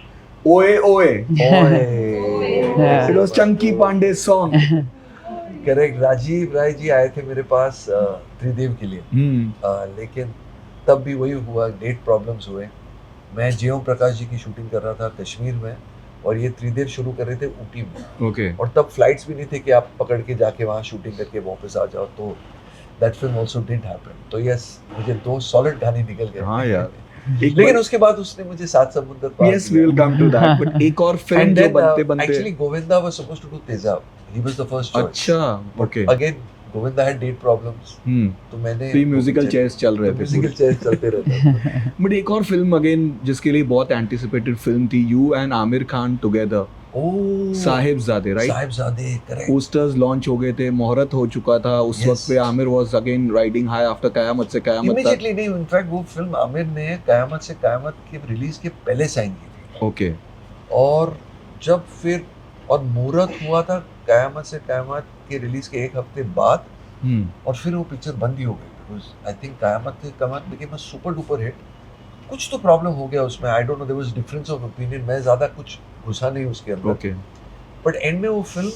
Speaker 1: ओए ओए,
Speaker 3: Yeah.
Speaker 1: it was Chunky Pandey's song।
Speaker 2: Correct. Rajiv Rai ji आए थे मेरे पास त्रिदेव के लिए, लेकिन तब भी वही हुआ, डेट प्रॉब्लम्स हुए। मैं जे ओम प्रकाश जी की शूटिंग कर रहा था कश्मीर में, और ये त्रिदेव शुरू कर रहे थे ऊटी में,
Speaker 1: ओके,
Speaker 2: और तब फ्लाइट्स भी नहीं थे कि आप पकड़ के जाके वहाँ शूटिंग करके वापस आ जाओ, तो that film also didn't happen. तो यस, मुझे 2 सॉलिड गाने निकल गए।
Speaker 1: हाँ यार,
Speaker 2: लेकिन उसके बाद उसने मुझे सात समुंदर पार
Speaker 1: yes we will come to that, but एक और फिल्म जो बनते बनते,
Speaker 2: actually Govinda was supposed to do Tezaab, he was the first choice.
Speaker 1: अच्छा, okay,
Speaker 2: again Govinda had date problems, तो मैंने
Speaker 1: प्री म्यूजिकल चेयर्स चल रहे थे,
Speaker 2: म्यूजिकल चेयर्स चलते रहते थे।
Speaker 1: बट एक और फिल्म अगेन जिसके लिए बहुत एंटिसिपेटेड फिल्म थी, you and Aamir Khan together,
Speaker 2: oh,
Speaker 1: Sahibzade, right?
Speaker 2: Sahibzade, correct.
Speaker 1: Posters launch हो गए थे, मुहूर्त हो चुका था उस
Speaker 2: Yes.
Speaker 1: वक्त पे। Aamir was again riding high after Qayamat Se Qayamat तक।
Speaker 2: इमीडिएटली नहीं, इनफैक्ट वो फिल्म आमिर ने कयामत से कयामत के रिलीज के पहले साइन की थी,
Speaker 1: ओके,
Speaker 2: और जब फिर और मुहूर्त हुआ था कयामत से कयामत के रिलीज के 1 हफ्ते बाद, और फिर वो पिक्चर बंद ही हो गई, because I think Qayamat Se Qayamat became a super duper hit. कुछ तो प्रॉब्लम हो गया उसमें, I don't know, there was difference of opinion, मैं ज्यादा कुछ घुसा नहीं उसके अंदर।
Speaker 1: ओके,
Speaker 2: बट एंड में वो फिल्म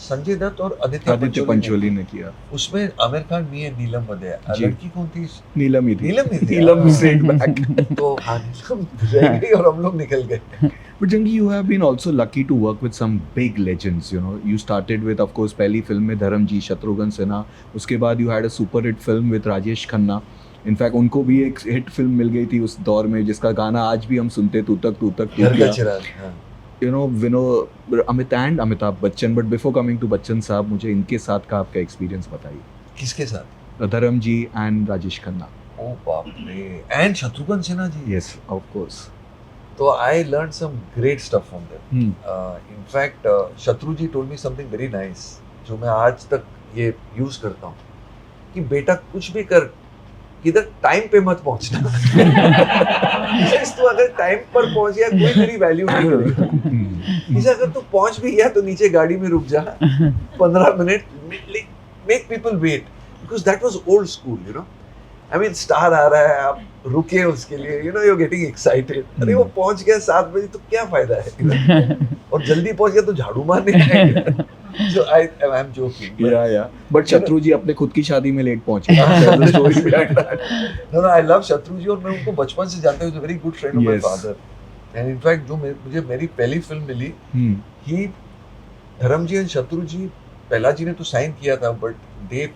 Speaker 2: संजय दत्त और आदित्य
Speaker 1: पंचोली ने किया।
Speaker 2: उसमें आमिर खान, मी एंड नीलम वधेया।
Speaker 1: जी।
Speaker 2: लड़की कौन थी?
Speaker 1: नीलम ही थी।
Speaker 2: नीलम ही थी।
Speaker 1: नीलम स्ट्रेट बैक।
Speaker 2: तो हाँ, नीलम रह गई और हम लोग निकल गए।
Speaker 1: But Jangi, you have been also lucky to work with some big legends, you know. You started with, of course, पहली फिल्म में धर्मजी, शत्रुघ्न सिन्हा, उसके बाद you had a super hit film with Rajesh Khanna. In fact उनको भी एक हिट फिल्म मिल गई थी उस दौर में, जिसका गाना आज भी हम सुनते, तू तक
Speaker 2: घर का चिराग। हाँ।
Speaker 1: You know, Amit and Amitabh Bachchan. But before coming to Bachchan sahab, मुझे इनके साथ का आपका एक्सपीरियंस बताइए।
Speaker 2: किसके साथ?
Speaker 1: धर्मजी एंड राजेश खन्ना।
Speaker 2: ओ बाप रे, and Shatrughan Sinha ji.
Speaker 1: Yes, of course.
Speaker 2: तो I learn some great stuff from them. In fact Shatru ji told me something very nice, जो मैं आज तक ये यूज करता हूँ, कि बेटा कुछ भी कर, किधर टाइम पे मत पहुंचना। तू अगर टाइम पर पहुंच गया, कोई तेरी वैल्यू नहीं करेगा। इसे अगर तू पहुंच भी गया तो नीचे गाड़ी में रुक जा 15 minute, make people wait, because that was old school, you know. I mean star आ रहा है, आप रुके उसके लिए, you know, you are getting excited. अरे वो पहुंच गया 7 बजे, तो क्या फायदा है? और जल्दी पहुंच गया तो झाड़ू मारने आएगा। So I am joking.
Speaker 1: Yeah. But शत्रु जी अपने खुद की शादी में लेट पहुंचे। There's a story behind that.
Speaker 2: No, I love शत्रु जी, और मैं उनको बचपन से जानता हूँ। He's a very good friend of my
Speaker 1: Yes.
Speaker 2: father. And in fact, जो मुझे मेरी पहली film milli, he Dharamji and शत्रु जी, पहला जी ने तो साइन किया था, but they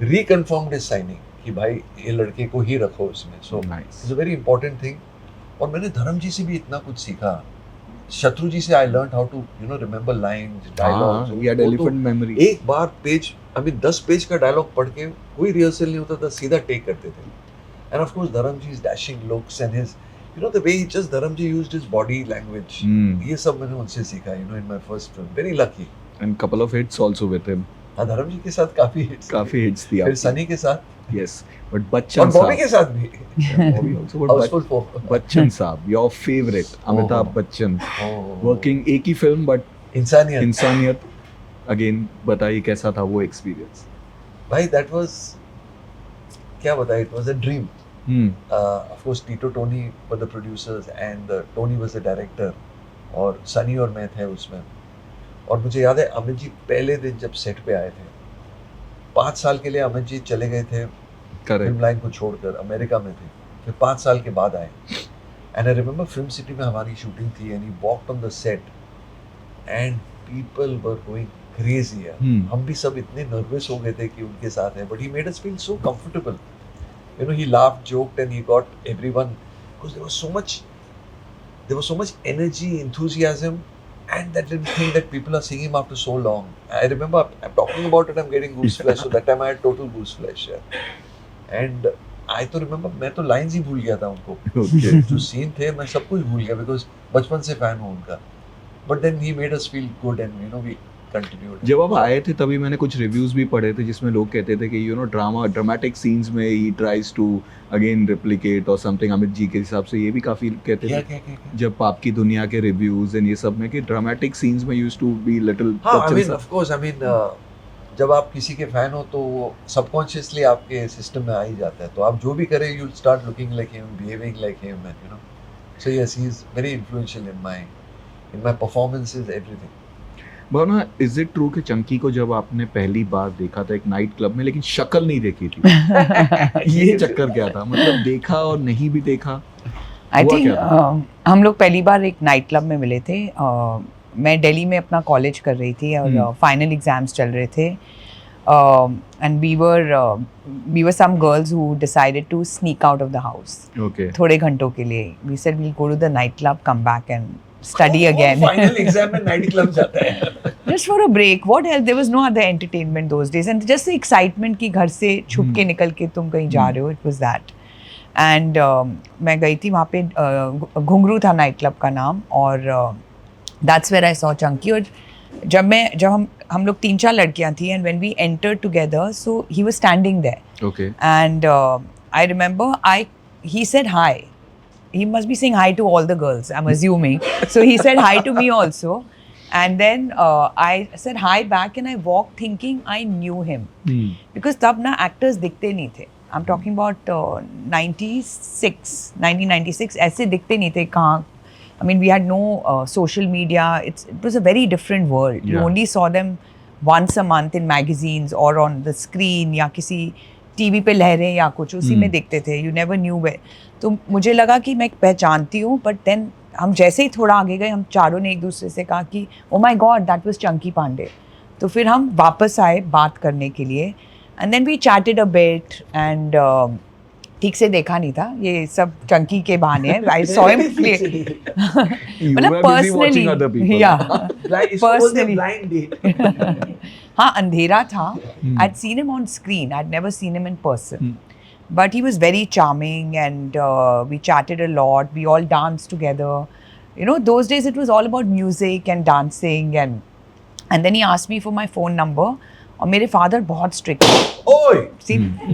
Speaker 2: reconfirmed his signing कि भाई ये लड़के को ही रखो इसमें। So
Speaker 1: Nice.
Speaker 2: it's a very important thing. और मैंने धर्म जी से भी इतना कुछ सीखा। शत्रु जी से I learned how to, you know, remember lines, dialogues.
Speaker 1: He had elephant memory.
Speaker 2: एक बार पेज, I mean 10 पेज का डायलॉग पढ़ के कोई रिहर्सल नहीं होता था, सीधा टेक करते थे। And of course Dharamji's dashing looks and his, you know, the way he just, Dharamji used his body language. ये सब मैंने उनसे सीखा, you know, in my first film. Very lucky.
Speaker 1: And couple of hits also with him.
Speaker 2: हाँ, धर्मजी के साथ काफी hits
Speaker 1: थी
Speaker 2: फिर
Speaker 1: आपकी।
Speaker 2: सनी के साथ
Speaker 1: Yes, but
Speaker 2: और
Speaker 1: Bachchan
Speaker 2: बॉबी
Speaker 1: साहब.
Speaker 2: के साथ भी
Speaker 1: Bobby also, but
Speaker 2: Housefull 4
Speaker 1: Bachchan साहब, your favorite, Amitabh Bachchan, working एक ही film but
Speaker 2: इंसानियत
Speaker 1: इंसानियत. Again, बताइए कैसा था वो experience?
Speaker 2: भाई दैट वाज क्या बताया, it was a dream. Of course Tito Tony were the producers and Tony was the director और सनी और मैं थे उसमें. और मुझे याद है अमित जी पहले दिन जब सेट पे आए थे, 5 साल के लिए अमित जी चले गए थे
Speaker 1: Correct.
Speaker 2: फिल्म लाइन को छोड़कर, अमेरिका में थे, फिर 5 साल के बाद आए. And I remember film city में हमारी शूटिंग थी and he walked on the set and people were going crazy. हम भी सब इतने नर्वस हो गए थे कि उनके साथ हैं, but he made us feel so comfortable. You know, he laughed, joked, and he got everyone, because there was so much energy, enthusiasm, and that little thing that people are seeing him after so long. I remember I'm talking about it, I'm getting gooseflesh. So that time I had total gooseflesh. Yeah. And I तो remember मैं तो lines ही भूल गया था उनको.
Speaker 1: Okay.
Speaker 2: जो scene थे मैं सब कुछ भूल गया because बचपन से fan हूँ उनका. But then he made us feel good and you know we continued.
Speaker 1: जब आप आए थे तभी मैंने कुछ रिव्यूज भी पढ़े थे जिसमें लोग कहते थे कि ड्रामेटिक सीन्स में he tries to again replicate और समथिंग. अमित जी के हिसाब से ये भी काफी कहते थे
Speaker 2: क्या
Speaker 1: जब आपकी दुनिया के रिव्यूज एंड ये सब में कि ड्रामेटिक सीन्स में यूज्ड टू बी लिटिल.
Speaker 2: हाँ, I mean, of course, I mean, जब आप किसी के फैन हो तो वो सबकॉन्शियसली आपके सिस्टम में आ ही जाता है, तो आप जो भी करें you start looking like him, behaving like him, and you know, so yes he is very influential in my performances, everything.
Speaker 1: Bhavna, is it true कि चंकी को जब आपने पहली बार देखा था एक नाइट क्लब में लेकिन शक्ल नहीं देखी थी? ये चक्कर क्या था, मतलब देखा और नहीं भी देखा?
Speaker 3: आई
Speaker 1: हुआ
Speaker 3: थिंक
Speaker 1: क्या था?
Speaker 3: हम लोग पहली बार एक नाइट क्लब में मिले थे. मैं दिल्ली में अपना कॉलेज कर रही थी और फाइनल एग्जाम्स चल रहे थे. And we were some girls who decided to sneak out of the house
Speaker 1: okay.
Speaker 3: थोड़े घंटों के लिए. We said we'll go to the night club, come back and study again.
Speaker 2: Final exam में night club जाता है.
Speaker 3: Just for a break. What else? There was no other entertainment those days, and just the excitement कि घर से छुप के निकल के तुम कहीं जा रहे हो. It was that. And मैं गई थी वहाँ पे, घुंघरू था नाइट क्लब का नाम, और that's where I saw Chunky. और जब हम लोग 3-4 लड़कियाँ थी, and when we entered together, so he was standing there.
Speaker 1: Okay.
Speaker 3: And I remember he said hi. He must be saying hi to all the girls, I'm assuming. So he said hi to me also. And then I said hi back and I walked thinking I knew him. Because तब ना actors दिखते नहीं थे. I'm talking about 1996. ऐसे दिखते नहीं थे कहाँ. I mean, we had no social media. It was a very different world. You
Speaker 1: Yeah.
Speaker 3: only saw them once a month in magazines or on the screen या किसी टीवी पे लहरें या कुछ उसी में दिखते थे. You never knew where. तो मुझे लगा कि मैं पहचानती हूँ, बट देन हम जैसे ही थोड़ा आगे गए, हम चारों ने एक दूसरे से कहा कि oh my God, that was Chunky Pandey. तो फिर हम वापस आए बात करने के लिए, and then we chatted a bit, and ठीक से देखा नहीं था, ये सब चंकी के बहाने हैं. आई सॉ हिम मतलब पर्सनली, या पर्सनली. हाँ, अंधेरा था. I had seen him on screen, I had never seen him in person. But he was very charming, and we chatted a lot. We all danced together. You know, those days it was all about music and dancing, and then he asked me for my phone number. और मेरे father बहुत strict है.
Speaker 2: ओए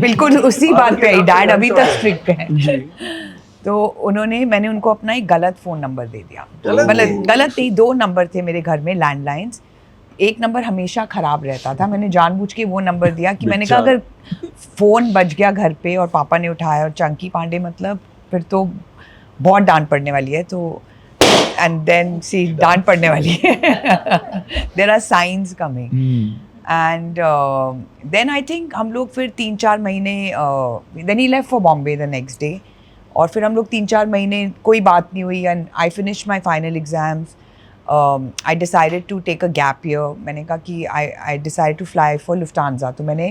Speaker 3: बिल्कुल उसी बात पे, dad अभी तक स्ट्रिक्ट है. तो मैंने उनको अपना एक गलत फ़ोन नंबर दे दिया. मतलब गलत नहीं, 2 नंबर थे मेरे घर में लैंडलाइंस. एक नंबर हमेशा ख़राब रहता था. मैंने जानबूझ के वो नंबर दिया कि मैंने कहा अगर फ़ोन बज गया घर पे और पापा ने उठाया और चंकी पांडे, मतलब फिर तो बहुत डांट पड़ने वाली है. तो एंड देन सी डांट पड़ने वाली है. There are science coming. And then I think हम लोग फिर 3-4 महीने, then he left for Bombay the next day, और फिर हम लोग 3-4 महीने कोई बात नहीं हुई. And I finish my final exams. I decided to take a gap year. मैंने कहा कि I decided to fly for Lufthansa. तो मैंने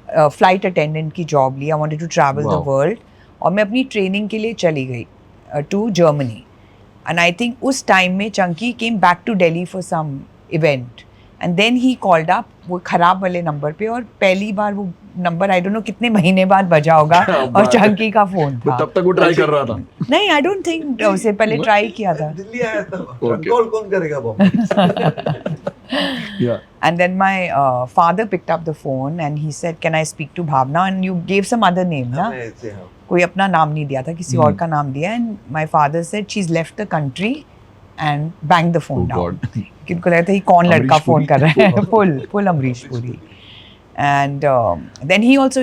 Speaker 3: फ्लाइट अटेंडेंट की जॉब ली. I wanted to travel the world. और मैं अपनी ट्रेनिंग के लिए चली गई to Germany. And I think उस टाइम में Chunky came back to Delhi for some event. And then he called up वो ख़राब वाले नंबर पे, और पहली बार वो नंबर आई डोंट नो कितने महीने बाद बजा होगा, और चंकी का फ़ोन था.
Speaker 1: तब तक वो ट्राई कर रहा था?
Speaker 3: नहीं, आई डोंट थिंक उसे पहले ट्राई किया था.
Speaker 2: दिल्ली आया था, कॉल कौन करेगा Bombay.
Speaker 1: Yeah.
Speaker 3: And then my father picked up the phone and he said, "Can I speak to Bhavna?" And you gave some other name, na?
Speaker 2: हमें ऐसे हाँ
Speaker 3: कोई अपना नाम नहीं दिया था, किसी और का नाम दिया. And my father said she's left the country and banged the phone
Speaker 1: Oh
Speaker 3: down.
Speaker 1: God.
Speaker 3: कि उनको लगा था ये कौन लड़का
Speaker 1: अमरीश
Speaker 3: फोन
Speaker 1: पुरी.
Speaker 3: कर रहा है. full Amrish Puri. And then he also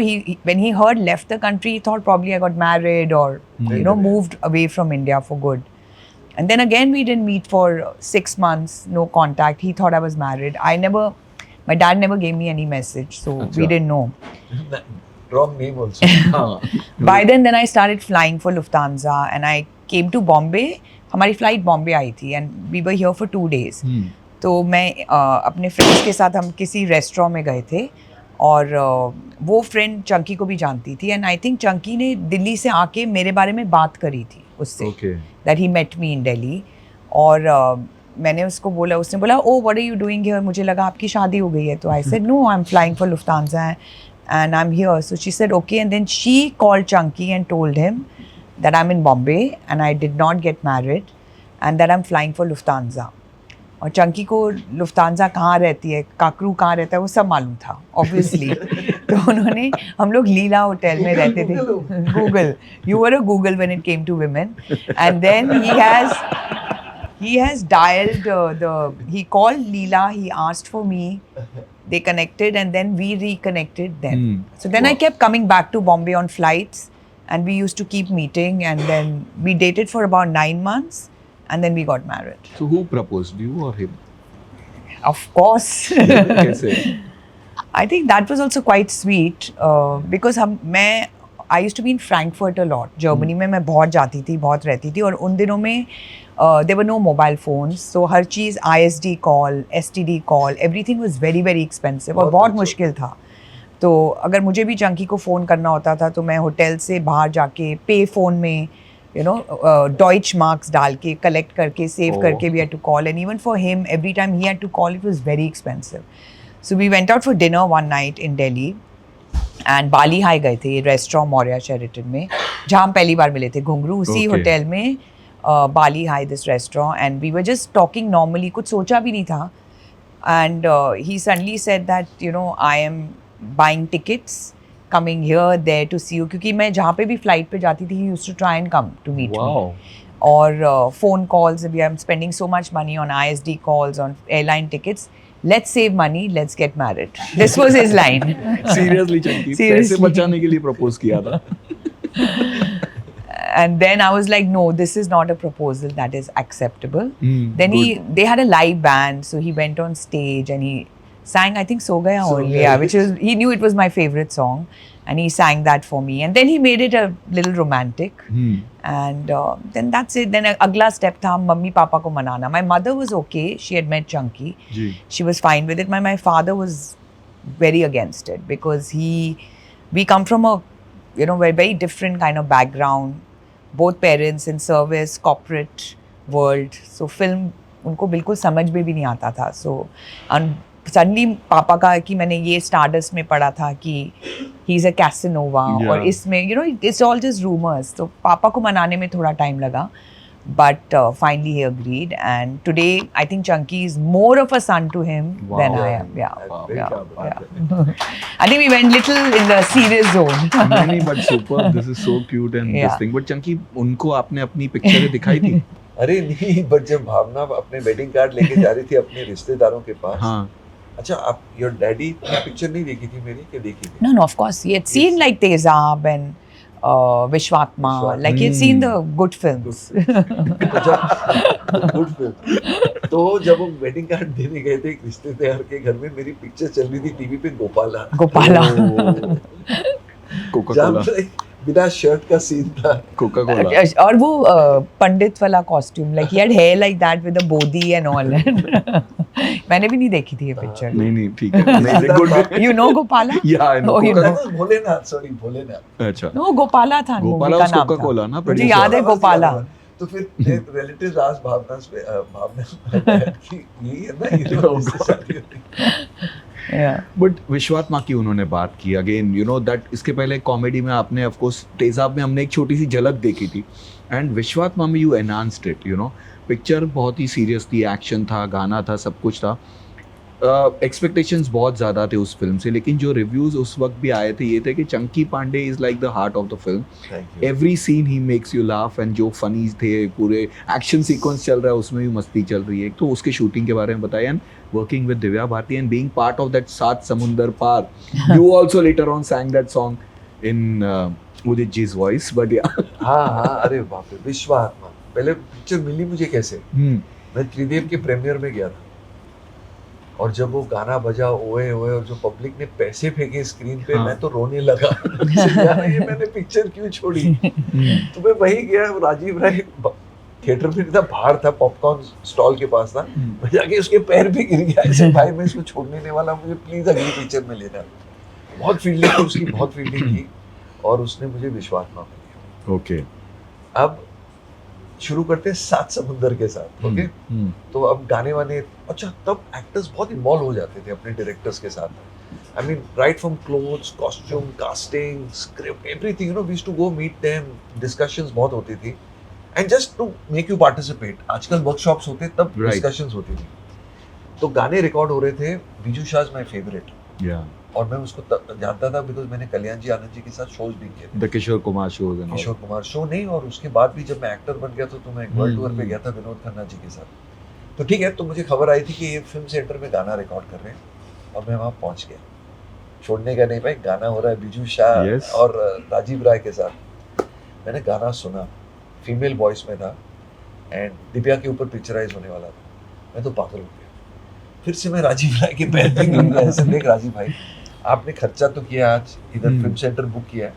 Speaker 3: when he heard left the country, he thought probably I got married or moved away from India for good. And then again we didn't meet for 6 months, no contact. He thought I was married. My dad never gave me any message, so we
Speaker 1: Achha.
Speaker 3: didn't know.
Speaker 2: wrong name also
Speaker 1: हाँ.
Speaker 3: By then I started flying for Lufthansa and I came to Bombay. हमारी flight Bombay आई थी and we were here for 2 days. तो मैं अपने friends के साथ हम किसी रेस्टोरेंट में गए थे और वो फ्रेंड चंकी को भी जानती थी एंड आई थिंक चंकी ने दिल्ली से आके मेरे बारे में बात करी थी उससे
Speaker 1: Okay.
Speaker 3: That he met me in Delhi. और मैंने उसको बोला, उसने बोला oh what are you doing here. मुझे लगा आपकी शादी हो गई है. तो I said no, I am flying for Lufthansa and I'm here. So she said okay, and then she called Chunky and told him that I'm in Bombay and I did not get married and that I'm flying for Lufthansa. और चंकी को Lufthansa कहाँ रहती है, काकरू कहाँ रहता है, वो सब मालूम था ऑब्वियसली. तो उन्होंने, हम लोग लीला होटल में रहते थे. Google, you were a Google when it came to women. And then he has dialed he called Leela, he asked for me, they connected and then we reconnected then. So then I kept coming back to Bombay on flights and we used to keep meeting and then we dated for about 9 months and then we got married.
Speaker 1: So who proposed, you or him?
Speaker 3: Of course.
Speaker 1: कैसे?
Speaker 3: I think that was also quite sweet because I used to be in Frankfurt a lot. Germany में मैं बहुत जाती थी, बहुत रहती थी. और उन दिनों में there were no mobile phones, so her cheese ISD call, STD call, everything was very very expensive और बहुत मुश्किल था. तो अगर मुझे भी चंकी को फ़ोन करना होता था तो मैं होटल से बाहर जाके पे फ़ोन में Deutsche Marks डाल के कलेक्ट करके सेव करके we had to call, and even for him every time he had to call it was very expensive. So we went out for dinner one night in Delhi and Bali high गए थे, ये restaurant Maurya Sheraton में जहाँ हम पहली बार मिले थे. घुंघरू उसी होटल में Bali Hi this restaurant and we were just talking normally, कुछ सोचा भी नहीं था. And he suddenly said that I am buying tickets coming here there to see you, क्योंकि मैं जहाँ पे भी फ्लाइट पे जाती थी he used to try and come to meet me. और phone calls, we are spending so much money on ISD calls, on airline tickets. Let's save money, let's get married. This was his line.
Speaker 1: Seriously, Chunky, पैसे बचाने के लिए propose किया था.
Speaker 3: And then I was like, no, this is not a proposal that is acceptable. Then they had a live band, so he went on stage and he sang, I think, So Gaya only, which is, he knew it was my favorite song, and he sang that for me. And then he made it a little romantic. And then that's it. Then agla step tha mummy papa ko manana. My mother was okay. She had met Chunky. She was fine with it. My father was very against it because we come from a very different kind of background. Both parents in service, corporate world. So film उनको बिल्कुल समझ में भी नहीं आता था. So suddenly पापा का कि मैंने ये स्टारडस्ट में पढ़ा था कि ही इज़ अ कैसनोवा और इसमें इट्स ऑल जस्ट रूमर्स. तो पापा को मनाने में थोड़ा टाइम लगा, but finally he agreed and today I think Chunky is more of a son to him than I am. I think we went little in the serious zone.
Speaker 1: नहीं, but super, this is so cute and this thing. But Chunky, उनको आपने अपनी पिक्चरें दिखाई थी?
Speaker 2: अरे नहीं, but जब भावना अपने वेडिंग कार्ड लेके जा रही थी अपने रिश्तेदारों के पास. हाँ. अच्छा, आप योर डैडी ने पिक्चर नहीं देखी थी मेरी, क्या देखी थी?
Speaker 3: No, of course he had seen like Tezab and Vishwatma, like he had seen the good films.
Speaker 2: Good film. तो जब हम वेडिंग कार्ड देने गए थे एक रिश्तेदार के घर में, मेरी पिक्चर चल रही थी टीवी पे गोपाला. कोका-कोला. बिना शर्ट का सीन था.
Speaker 1: कोका-कोला.
Speaker 3: और वो पंडित वाला costume, like he had hair like that with a bodhi and all. मैंने भी नहीं देखी थी ये पिक्चर.
Speaker 1: नहीं ठीक है. Good.
Speaker 3: You know Gopala?
Speaker 1: Yeah, I know.
Speaker 2: Bholenath, sorry Bholenath.
Speaker 1: अच्छा.
Speaker 3: No, गोपाला था.
Speaker 1: गोपाला उस कोका-कोला ना.
Speaker 3: मुझे याद है गोपाला.
Speaker 2: तो फिर रिलेटिव्स आज भावना कि यही है ना, ये तो शादी होती.
Speaker 1: बट विश्वात्मा की उन्होंने बात की अगेन, दैट इसके पहले कॉमेडी में आपने ऑफ कोर्स तेजाब में हमने एक छोटी सी झलक देखी थी, एंड विश्वात्मा में यू एनहांस्ड इट. पिक्चर बहुत ही सीरियस थी, एक्शन था, गाना था, सब कुछ था. एक्सपेक्टेशंस बहुत ज़्यादा थे उस फिल्म से, लेकिन जो रिव्यूज़ उस वक्त भी आए थे ये थे कि Chunky Pandey is like the heart of the film.
Speaker 2: Thank you.
Speaker 1: Every scene he makes you laugh, and जो फनी थे, पूरे एक्शन सीक्वेंस चल रहा है उसमें भी मस्ती चल रही है. तो उसके शूटिंग के बारे में बताइए. And working with Divya Bharti and being part of that सात समुंदर पार, you also later on sang that song in Udit जी's voice, but yeah.
Speaker 2: हाँ, अरे बाप रे, विश्वात्मा. पहले पिक्चर मिली मुझे कैसे? मैं त्रिदेव के प्रीमियर में गया था और जब वो गाना बजा ओए ओए और जो पब्लिक ने पैसे फेंके स्क्रीन पे,
Speaker 1: हाँ.
Speaker 2: मैं तो रोने लगा. यार ये मैंने पिक्चर क्यों छोड़ी? तो मैं वही गया, राजीव राय थिएटर में था, बाहर था, पॉपकॉर्न स्टॉल के पास था. मैं जाके उसके पैर पे गिर गया ऐसे, भाई मैं इसको छोड़ने नहीं वाला, मुझे प्लीज अगली पिक्चर में लेना. बहुत फील्डिंग की उसकी, बहुत फील्डिंग की और उसने मुझे विश्वात्मा में लिया.
Speaker 1: ओके.
Speaker 2: अब शुरू करते हैं सात समुंदर के साथ. ओके. तो अब गाने वाने, अच्छा तब एक्टर्स बहुत इन्वॉल्व हो जाते थे अपने डायरेक्टर्स के साथ. I mean right from clothes, costume, casting, script, everything, you know, we used to go meet them. Discussions बहुत होती थी and just to make you participate. आजकल वर्कशॉप्स होते तब
Speaker 1: Right.
Speaker 2: डिस्कशंस होती थी. तो गाने रिकॉर्ड हो रहे थे. Biju Shah is my favourite
Speaker 1: या
Speaker 2: और मैं उसको जानता था बिकॉज मैंने कल्याण जी आनंद जी के साथ शोज भी किए थे.
Speaker 1: The Kishore Kumar shows and
Speaker 2: Kishore Kumar show नहीं, और उसके बाद भी जब मैं एक्टर बन गया तो मैं एक वर्ल्ड टूर पे गया था विनोद खन्ना जी के साथ. तो ठीक है, तो मुझे खबर आई थी कि ये फिल्म सेंटर में गाना रिकॉर्ड कर रहे हैं और मैं वहाँ पहुँच गया. छोड़ने का नहीं भाई, गाना हो रहा है बीजू शाह
Speaker 1: Yes.
Speaker 2: और राजीव राय के साथ. मैंने गाना सुना, फीमेल वॉइस में था एंड दिव्या के ऊपर पिक्चराइज होने वाला था. मैं तो पागल हो गया. फिर से मैं राजीव राय के पैर पे गिर गया ऐसे, देख राजीव भाई आपने खर्चा तो किया, आज इधर फिल्म सेंटर बुक किया है,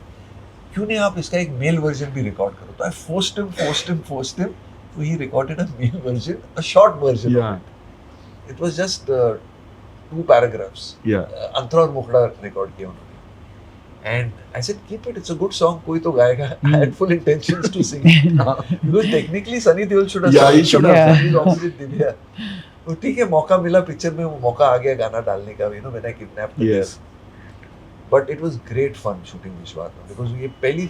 Speaker 2: क्यों नहीं आप इसका एक मेल वर्जन भी रिकॉर्ड करो. तो I forced him. So he recorded a male version, a short version
Speaker 1: Yeah.
Speaker 2: of it. It was just 2 paragraphs.
Speaker 1: या.
Speaker 2: अंतरा और मुखड़ा रिकॉर्ड किया उन्होंने. And I said, keep it, it's a good song, कोई तो गाएगा. I had full intentions to sing. Because technically Sunny Deol should have
Speaker 1: Yeah, he should have.
Speaker 2: sung it opposite Divya. तो ठीक है, मौका मिला पिक्चर में, वो मौका आ गया गाना डालने का, you know, when I kidnapped the
Speaker 1: Yes.
Speaker 2: girl. But it was great fun shooting विश्वात्मा, because ये पहली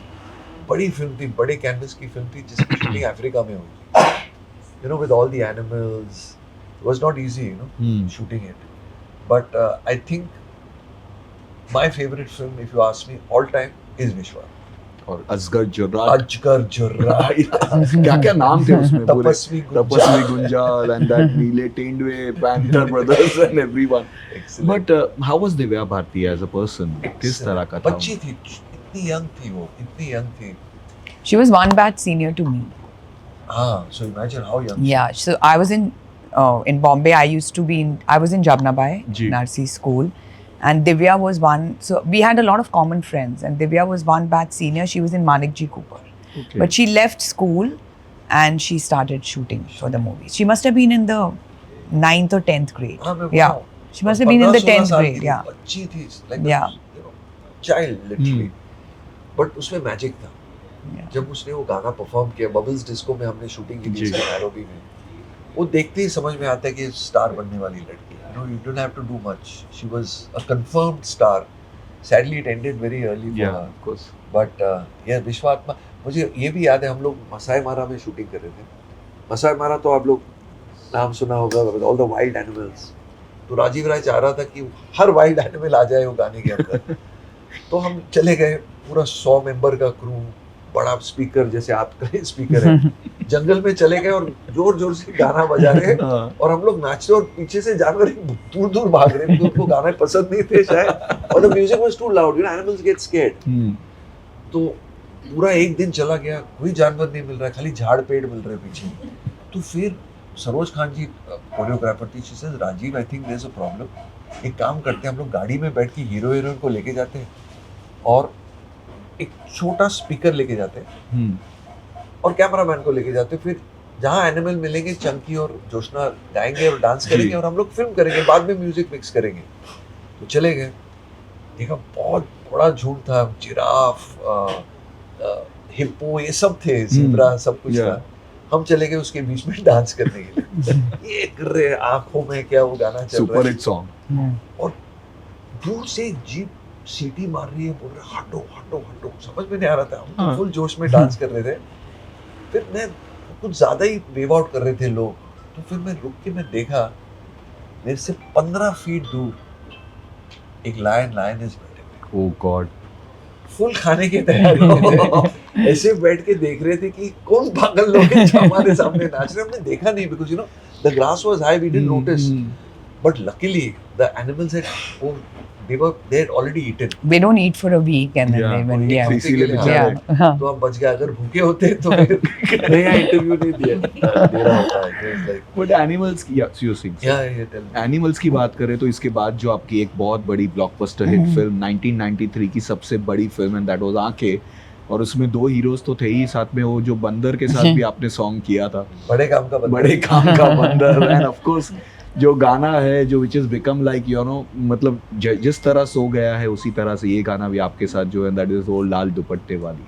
Speaker 2: बड़ी फिल्म थी, बड़े कैनवस की फिल्म थी जिसकी शूटिंग अफ्रीका में हुई. You know, with all the animals, it was not easy, you know, shooting it. But I think my favorite film, if you ask me, all time, is Vishwa.
Speaker 1: और असगर जुर्राट.
Speaker 2: अजगर जुर्राट.
Speaker 1: क्या क्या नाम थे उसमें पूरे.
Speaker 2: तपस्वी
Speaker 1: तपस्वी गुंजाल and that नीले तेंदुए, Panther brothers and everyone.
Speaker 2: Excellent.
Speaker 1: But how was Divya Bharti as a person? किस तरह का था?
Speaker 2: बच्ची थी, इतनी यंग थी वो, इतनी यंग थी.
Speaker 3: She was one batch senior to me.
Speaker 2: हाँ, so imagine how young.
Speaker 3: Yeah, so I was in Bombay. I was in Jabnabai,
Speaker 1: Ji.
Speaker 3: Narsi school, and Divya was one. So we had a lot of common friends, and Divya was one batch senior. She was in Manikji Cooper,
Speaker 1: Okay.
Speaker 3: but she left school and she started shooting for the movies. She must have been in the 9th or 10th grade.
Speaker 2: हाँ, मैं
Speaker 3: Yeah,
Speaker 2: बताऊँ.
Speaker 3: she must have been in the
Speaker 2: 15-16
Speaker 3: 10th
Speaker 2: साल की
Speaker 3: grade.
Speaker 2: थी,
Speaker 3: Yeah,
Speaker 2: बच्ची थी, like
Speaker 3: Yeah.
Speaker 2: you know, child literally. But उसमें magic था.
Speaker 3: yeah.
Speaker 2: जब उसने वो गाना परफॉर्म किया, बबल्स डिस्को में हमने शूटिंग की थी
Speaker 1: जी.
Speaker 2: इसकी नैरोबी में, वो देखते ही समझ में आता है कि स्टार बनने वाली लड़की. You know, you don't have to do much. She was a confirmed star. Sadly, it ended very early for
Speaker 1: Yeah,
Speaker 2: her.
Speaker 1: of course.
Speaker 2: But yeah, विश्वात्मा, मुझे ये भी याद है, हम लोग मसाई मारा में शूटिंग कर रहे थे. मसाई मारा तो आप लोग नाम सुना होगा, with all the wild animals. तो राजीव राय चाह रहा था कि हर वाइल्ड एनिमल आ जाए वो गाने के अंदर. तो हम चले गए, पूरा 100 मेंबर का क्रू, बड़ा स्पीकर जैसे आपका स्पीकर है, जंगल में चले गए और जोर जोर से गाना बजा रहे और हम लोग नाच रहे और पीछे से जानवर दूर दूर भाग रहे क्योंकि उनको गाने पसंद नहीं थे शायद, और the music was too loud, you know, animals get scared. तो पूरा एक दिन चला गया, कोई जानवर नहीं मिल रहा है, खाली झाड़ पेड़ मिल रहे पीछे. तो फिर सरोज खान जी कोरियोग्राफर थी, she said, Rajiv I think there is a problem, एक काम करते हैं, हम लोग गाड़ी में बैठ के हीरो हीरोइन को लेके जाते हैं और एक छोटा स्पीकर लेके जाते हैं और कैमरामैन को लेके जाते हैं, फिर जहाँ एनिमल मिलेंगे चंकी और जोशना गाएंगे और डांस करेंगे और हम लोग फिल्म करेंगे, बाद में म्यूजिक मिक्स करेंगे. तो चले गए, देखा बहुत बड़ा झुंड था, जिराफ, हिप्पो, ये सब थे, ज़ेब्रा, सब कुछ था. हम चले गए उसके बीच में डांस करने के लिए. ये कर रहे, आंखों में क्या वो गाना चल रहा
Speaker 1: सुपर
Speaker 2: है
Speaker 1: हिट सॉन्ग.
Speaker 2: और दूर से एक जीप सीटी मार रही है, बोल रहे हटो हटो हटो, समझ में नहीं आ रहा था. हम
Speaker 1: हाँ.
Speaker 2: फुल जोश में डांस कर रहे थे. फिर मैं कुछ ज्यादा ही वेव आउट कर रहे थे लोग, तो फिर मैं रुक के मैं देखा मेरे से 15 फीट दूर एक लायन लायनेस बैठे हुए,
Speaker 1: ओह गॉड,
Speaker 2: फुल खाने की तैयारी में थे। ऐसे बैठ के देख रहे थे कि कौन पागल लोग हैं जो हमारे सामने नाच रहे हैं। हमने देखा नहीं, because the grass was high, we didn't notice, but luckily the animals had they had already eaten.
Speaker 3: They don't eat for a week and then
Speaker 1: Yeah.
Speaker 3: they went,
Speaker 2: एक
Speaker 3: yeah.
Speaker 2: हफ्ते के लिए
Speaker 1: बेचारे।
Speaker 3: Yeah.
Speaker 2: तो हम बच गए। अगर भूखे होते तो फिर नया इंटरव्यू नहीं दे रहा होता है।
Speaker 1: बट एनिमल्स की एनिमल्स की बात करें तो इसके बाद जो आपकी एक बहुत बड़ी ब्लॉकबस्टर हिट फिल्म 1993 की सबसे बड़ी फिल्म एंड दैट वाज आंखें, और उसमें दो हीरोज तो थे ही, साथ में वो जो बंदर के साथ भी आपने सॉन्ग किया था,
Speaker 2: बड़े काम का बंदा।
Speaker 1: बड़े काम का बंदर, एंड ऑफ कोर्स जो गाना है जो which is become like you know, मतलब जिस तरह सो गया है उसी तरह से ये गाना भी आपके साथ जो है, दैट इज वो लाल दुपट्टे वाली।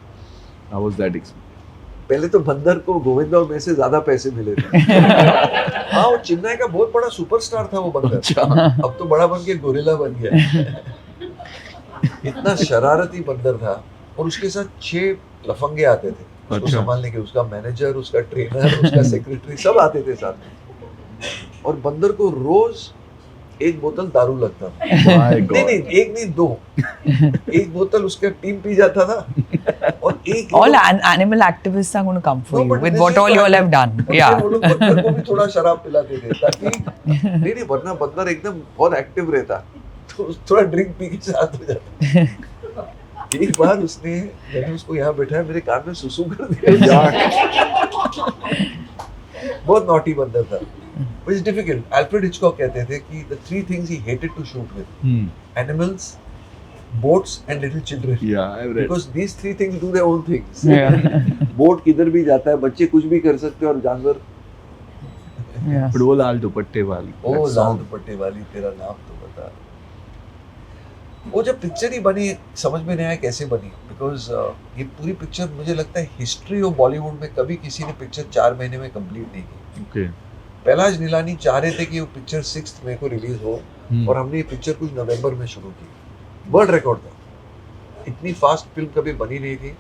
Speaker 1: How was that experience?
Speaker 2: पहले तो बंदर को गोविंदा और मैं से ज्यादा पैसे मिले थे। हाँ, वो चेन्नई का बहुत बड़ा सुपरस्टार था वो बंदर।
Speaker 1: अच्छा।
Speaker 2: अब तो बड़ा बन के गोरिल्ला बन गया। इतना शरारती बंदर था, और उसके साथ 6 लफंगे आते थे उसको
Speaker 1: अच्छा।
Speaker 2: संभालने के। उसका मैनेजर, उसका ट्रेनर, उसका सेक्रेटरी सब आते थे साथ में। और बंदर को रोज एक बोतल दारू लगता था।
Speaker 1: My God.
Speaker 2: नहीं, एक नहीं 2। एक बोतल उसका टीम पी जाता था, और एक
Speaker 3: All animal activists are going to come for
Speaker 2: No,
Speaker 3: you
Speaker 2: but
Speaker 3: with
Speaker 2: this
Speaker 3: what
Speaker 2: is
Speaker 3: all you all have done.
Speaker 2: और
Speaker 3: Yeah.
Speaker 2: वो लोग बंदर को भी थोड़ा शराब पिलाते थे ताकि नहीं, वरना बंदर एकदम बहुत एक्टिव रहता, तो थोड़ा ड्रिंक पी के साथ हो जाता। एक बार उसने, मैंने उसको यहाँ बैठाया, मेरे कान में सुसु कर दिया। बहुत नॉटी बंदर था। Which is difficult. Alfred Hitchcock कहते थे कि the 3 things he hated to shoot with: animals, boats and little children.
Speaker 1: Yeah, I've read.
Speaker 2: Because these 3 things do their own things.
Speaker 3: Yeah.
Speaker 2: Boat किधर भी जाता है, बच्चे कुछ भी कर सकते हैं, और जानवर
Speaker 3: Yeah.
Speaker 1: But वो लाल दुपट्टे वाली,
Speaker 2: ओ
Speaker 1: that
Speaker 2: लाल
Speaker 1: song.
Speaker 2: दुपट्टे वाली, तेरा नाम तो बता। वो जब पिक्चर ही बनी, समझ में नहीं आया कैसे बनी, बिकॉज ये पूरी पिक्चर मुझे लगता है हिस्ट्री ऑफ बॉलीवुड में कभी किसी ने पिक्चर 4 महीने में कंप्लीट नहीं की।
Speaker 1: Okay.
Speaker 2: पहलाज नीलानी चाह रहे थे कि वो पिक्चर 6 मई को रिलीज हो,
Speaker 1: Hmm.
Speaker 2: और हमने ये पिक्चर कुछ नवंबर में शुरू की। वर्ल्ड रिकॉर्ड था, इतनी फास्ट फिल्म कभी बनी नहीं थी।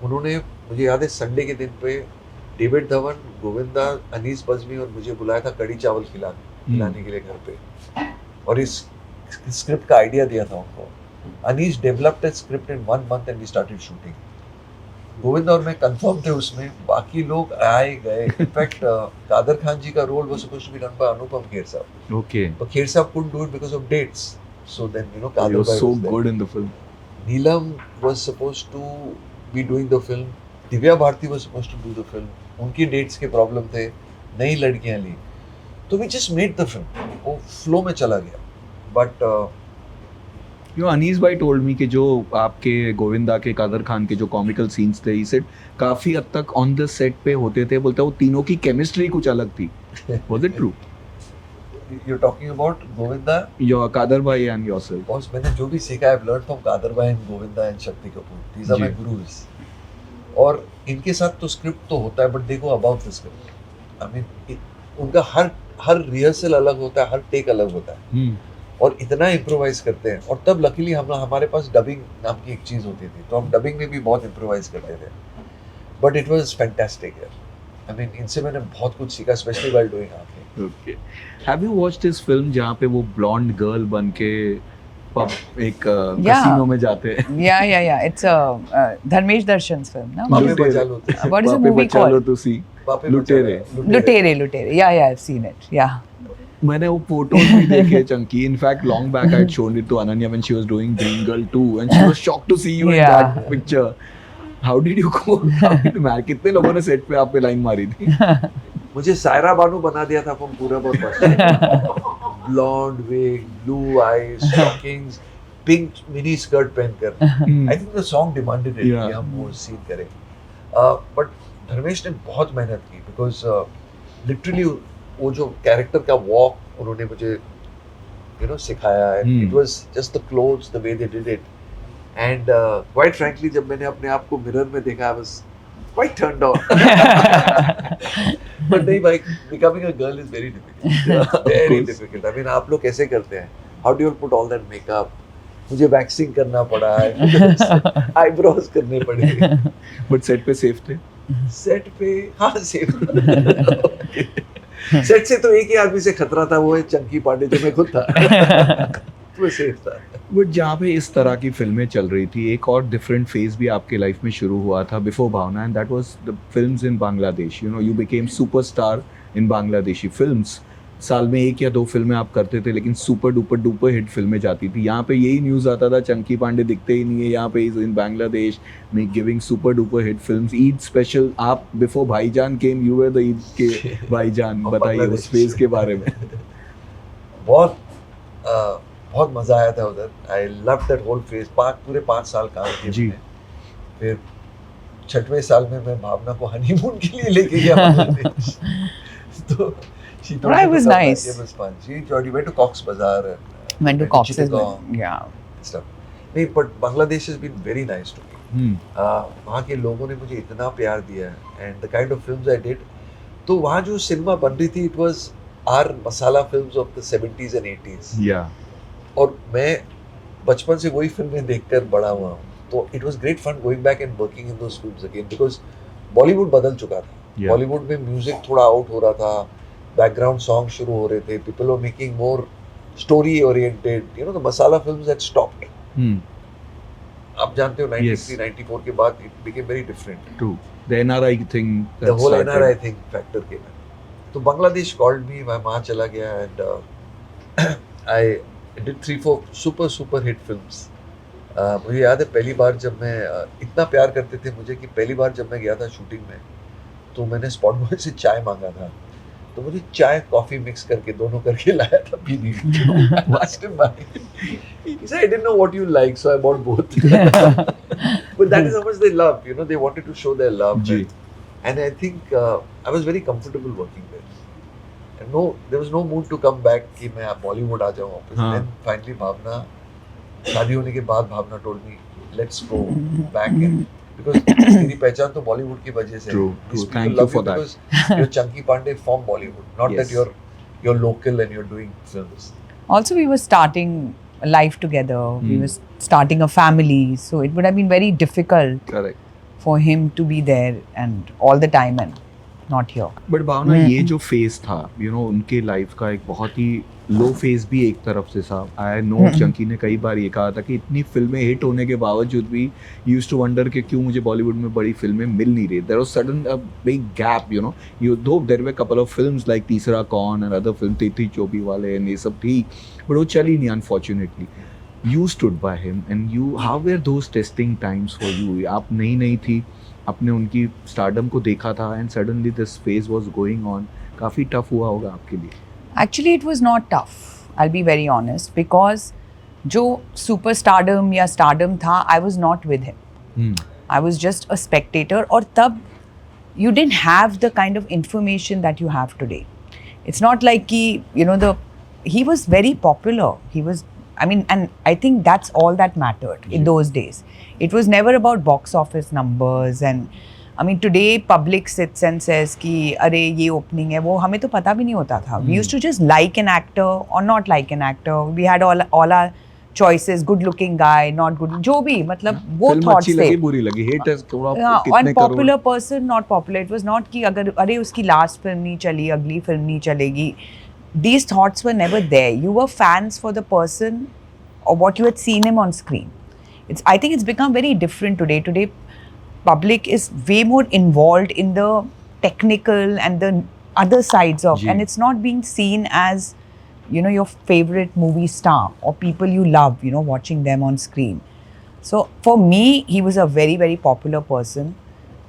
Speaker 2: उन्होंने, मुझे याद है, संडे के दिन पे डेविड धवन, गोविंदा, अनीस बज्मी और मुझे बुलाया था कड़ी चावल खिलाने के लिए घर पे, और इस स्क्रिप्ट का आइडिया दिया था उनको। Anees developed the script in 1 month and we started shooting. Govinda और मैं कंफर्म थे उसमें, बाकी लोग आए गए। इनफैक्ट कादर खान जी का role was supposed to be done by Anupam Kher साहब,
Speaker 1: Okay.
Speaker 2: but खेर साहब couldn't do it because of dates. So then
Speaker 1: He
Speaker 2: Kader
Speaker 1: was
Speaker 2: bhai
Speaker 1: so
Speaker 2: was there.
Speaker 1: good in the film.
Speaker 2: Neelam was supposed to be doing the film. Divya Bharti was supposed to do the film. उनकी dates के problem थे, नई लड़कियां ली, तो we just made the film. वो flow में चला गया। But
Speaker 1: अनीस भाई told me कि जो आपके गोविंदा के कादर खान के जो कॉमिकल सीन्स थे, he said काफी हद तक ऑन द सेट पे होते थे, बोलते वो तीनों की केमिस्ट्री कुछ अलग थी। Was it true?
Speaker 2: you're talking about Govinda.
Speaker 1: Your Kader भाई and yourself.
Speaker 2: बॉस, मैंने जो भी सीखा है, I've learned from कादर भाई and Govinda and Shakti Kapoor. These are my
Speaker 1: ji.
Speaker 2: gurus. और इनके साथ तो स्क्रिप्ट तो होता है, बट देखो about the script, I mean उनका हर रिहर्सल अलग होता है, हर टेक अलग होता है, और इतना इम्प्रोवाइज करते हैं। और तब लकीली हमारे पास डबिंग नाम की एक चीज़ होती थी, तो हम डबिंग में भी बहुत इम्प्रोवाइज करते थे। बट इट वाज फैंटास्टिक यार, आई मीन इनसे मैंने बहुत कुछ सीखा, स्पेशली व्हाइल डूइंग आंखें।
Speaker 1: Okay. Have you watched this film जहाँ पे वो blonde girl बन के पब एक कैसीनो में जाते हैं?
Speaker 3: Yeah. It's a Dharmesh Darshan's film, no?
Speaker 2: बापे
Speaker 1: लुटेरे।
Speaker 2: बचा लो तो।
Speaker 3: What is the
Speaker 1: बापे
Speaker 3: movie
Speaker 1: बचा लो
Speaker 3: called?
Speaker 1: तो सी।
Speaker 2: बापे
Speaker 1: लुटेरे।
Speaker 2: बचा लो,
Speaker 3: Lutere. Yeah, I've seen it. Yeah.
Speaker 1: मैंने वो फोटोज भी देखे Chunky. In fact, long back I had shown it to Ananya when she was doing Dream Girl 2 and she was shocked to see you in
Speaker 3: Yeah.
Speaker 1: that picture. How did you go? कितने लोगों ने set पे आप पे line मारी थी?
Speaker 2: मुझे सायरा बानू बना दिया था from पूरा बहुत पसंद। Blonde wig, blue eyes, stockings, pink mini skirt पहनकर। I think the song demanded it
Speaker 1: Yeah.
Speaker 2: कि हम वो सीन करें। बट धर्मेश ने बहुत मेहनत की, बिकॉज लिटरली वो जो कैरेक्टर का वॉक उन्होंने मुझे सिखाया है। It was just the clothes, the way they did it, and quite frankly जब मैंने अपने आप को मिरर में देखा, I was quite turned on. But नहीं भाई, becoming a girl is very difficult. Very difficult. I mean, आप लोग कैसे करते हैं? How do you put all that makeup? मुझे वैक्सिंग करना पड़ा है, आईब्रोज करने पड़े।
Speaker 1: बट सेट पे सेफ थे?
Speaker 2: सेट पे हाँ सेफ। सेट से तो एक ही आदमी से खतरा था, वो है चंकी पांडे, जो मैं खुद था। वो सेफ था।
Speaker 1: बट जहाँ पे इस तरह की फिल्में चल रही थी, एक और डिफरेंट फेज भी आपके लाइफ में शुरू हुआ था before Bhavna, and that was the films in Bangladesh. You know, you became superstar in Bangladeshi films. साल में 1 या 2 फिल्में आप करते थे, लेकिन सुपर डुपर डुपर हिट फिल्में जाती थी। यहाँ पे यही न्यूज़ आता था, चंकी पांडे दिखते ही नहीं है यहाँ पे, इन बांग्लादेश में giving super duper hit films. Eid special, आप बिफोर भाईजान केम, यू वर द ईद के भाईजान। बताइए उस फेज के बारे में।
Speaker 2: बहुत बहुत मजा आया था उधर। I love that whole phase. पूरे 5 साल काम किए
Speaker 1: जी।
Speaker 2: मैंने। फिर 6वें साल में मैं भावना को हनीमून के लिए लेके गया बांग्लादेश। तो she told
Speaker 3: Right,
Speaker 2: me
Speaker 3: it was
Speaker 2: to come
Speaker 3: nice.
Speaker 2: back. It was fun. She went to Cox's Bazar and
Speaker 3: Went to Cox's
Speaker 2: Chittagong
Speaker 3: yeah.
Speaker 2: and stuff. नहीं, but Bangladesh has been very nice to me. वहाँ के लोगों ने मुझे इतना प्यार दिया, and the kind of films I did, तो वहाँ जो सिनेमा बन रही थी, it was our masala films of the 70s and 80s.
Speaker 1: Yeah.
Speaker 2: और मैं बचपन से वही फिल्में देखकर बड़ा हुआ हूँ, तो it was great fun going back and working in those films again, because Bollywood बदल चुका था।
Speaker 1: Yeah.
Speaker 2: बॉलीवुड में म्यूजिक थोड़ा आउट हो रहा था, बैकग्राउंड सॉन्ग शुरू हो रहे थे, people were making more story oriented, you know, the masala films had stopped. आप जानते हो 93 94 के बाद it became very different.
Speaker 1: True. The NRI thing.
Speaker 2: The whole NRI thing factor came in. तो बांग्लादेश कॉल्ड मी, मैं वहाँ चला गया, and I did 3-4 super hit films. मुझे याद है पहली बार जब मैं इतना प्यार करते थे मुझे कि पहली बार जब मैं गया था शूटिंग में, तो मैंने स्पॉट बॉय से चाय मांगा था, तो मुझे चाय कॉफी मिक्स करके दोनों करके लाया था पीने के लिए। I asked him why. He said, I didn't know what you like, so I bought both. But that is how much they love, you know, they wanted to show their love.
Speaker 1: Ji.
Speaker 2: And I think I was very comfortable working there. And no, there was no mood to come back कि मैं बॉलीवुड आ जाऊँ वापस।
Speaker 1: हाँ.
Speaker 2: Then finally भावना, शादी होने के बाद भावना told me, let's go back in. Because मेरी पहचान तो बॉलीवुड की वजह से है।
Speaker 1: True,
Speaker 2: These
Speaker 1: true.
Speaker 2: people
Speaker 1: Thank you
Speaker 2: love
Speaker 1: for that.
Speaker 2: Because you're Chunky Pandey from Bollywood, not
Speaker 1: Yes.
Speaker 2: that you're local and you're doing films.
Speaker 3: Also, we were starting a life together. We
Speaker 1: Hmm.
Speaker 3: were starting a family, so it would have been very difficult
Speaker 1: Correct.
Speaker 3: for him to be there and all the time and not here.
Speaker 1: But Bhavna, ये जो phase था, you know, उनके life का एक बहुत ही लो phase भी एक तरफ से था। आई नो चंकी ने कई बार ये कहा था कि इतनी फिल्में हिट होने के बावजूद भी यूज्ड टू वंडर कि क्यों मुझे बॉलीवुड में बड़ी फिल्में मिल नहीं रही। There was sudden a big gap, you know, you though there were couple of films like तीसरा कौन एंड अदर फिल्म, तेती चोपी वाले एंड ये सब थी, बट वो चली नहीं unfortunately. You stood by him and you, how were those testing times for you? आप नई थी, आपने उनकी स्टारडम को देखा था, and suddenly this phase was going on. काफ़ी टफ हुआ होगा आपके लिए।
Speaker 3: Actually, it was not tough. I'll be very honest, because जो superstardom या stardom था, I was not with him. I was just a spectator. और तब you didn't have the kind of information that you have today. It's not like कि, you know, he was very popular. He was, I mean, and I think that's all that mattered in those days. It was never about box office numbers, and I mean, today public sits and says कि अरे ये opening है, वो हमें तो पता भी नहीं होता था. We used to just like an actor or not like an actor. We had all our choices, good looking guy, not good, जो भी, मतलब वो
Speaker 1: फिल्म
Speaker 3: thoughts
Speaker 1: अच्छी
Speaker 3: थे.
Speaker 1: लगी, बुरी लगी, hate है थोड़ा,
Speaker 3: Yeah,
Speaker 1: कितने
Speaker 3: and
Speaker 1: crore.
Speaker 3: popular person, not popular. It was not कि अगर अरे उसकी last film नहीं चली, अगली film नहीं चलेगी. These thoughts were never there. You were fans for the person or what you had seen him on screen. I think it's become very different today. Today, public is way more involved in the technical and the other sides of,
Speaker 1: Ji.
Speaker 3: and it's not being seen as, you know, your favorite movie star or people you love, you know, watching them on screen. So for me, he was a very, very popular person,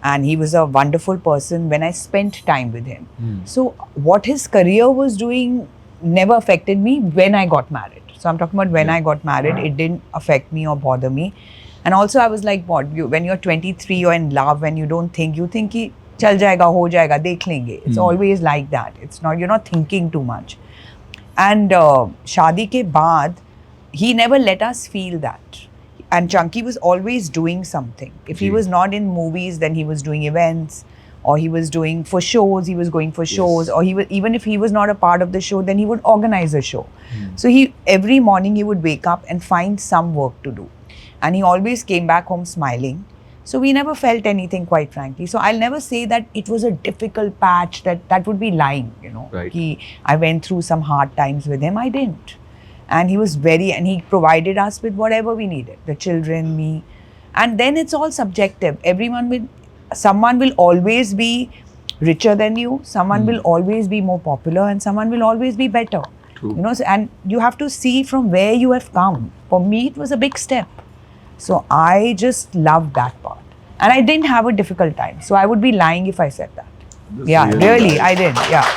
Speaker 3: and he was a wonderful person when I spent time with him. So what his career was doing never affected me when I got married. So I'm talking about when I got married, it didn't affect me or bother me. And also I was like, what, when you're 23, you're in love and you don't think, you think कि चल जाएगा, हो जाएगा, देख लेंगे. It's always like that. It's not, you're not thinking too much. And शादी के बाद, he never let us feel that. And Chunky was always doing something. If he was not in movies, then he was doing events, or he was doing for shows, he was going for shows, or he was, even if he was not a part of the show, then he would organize a show. So every morning he would wake up and find some work to do. And he always came back home smiling. So we never felt anything, quite frankly. So I'll never say that it was a difficult patch. That would be lying, you know.
Speaker 1: Right.
Speaker 3: I went through some hard times with him. I didn't. And he was and he provided us with whatever we needed, the children, me. And then it's all subjective. Someone will always be richer than you, someone will always be more popular, and someone will always be better.
Speaker 1: True.
Speaker 3: You know, and you have to see from where you have come. For me, it was a big step. So I just loved that part. And I didn't have a difficult time. So I would be lying if I said that.
Speaker 1: This
Speaker 3: Yeah,
Speaker 1: really
Speaker 3: really,
Speaker 1: nice.
Speaker 3: I did. Yeah,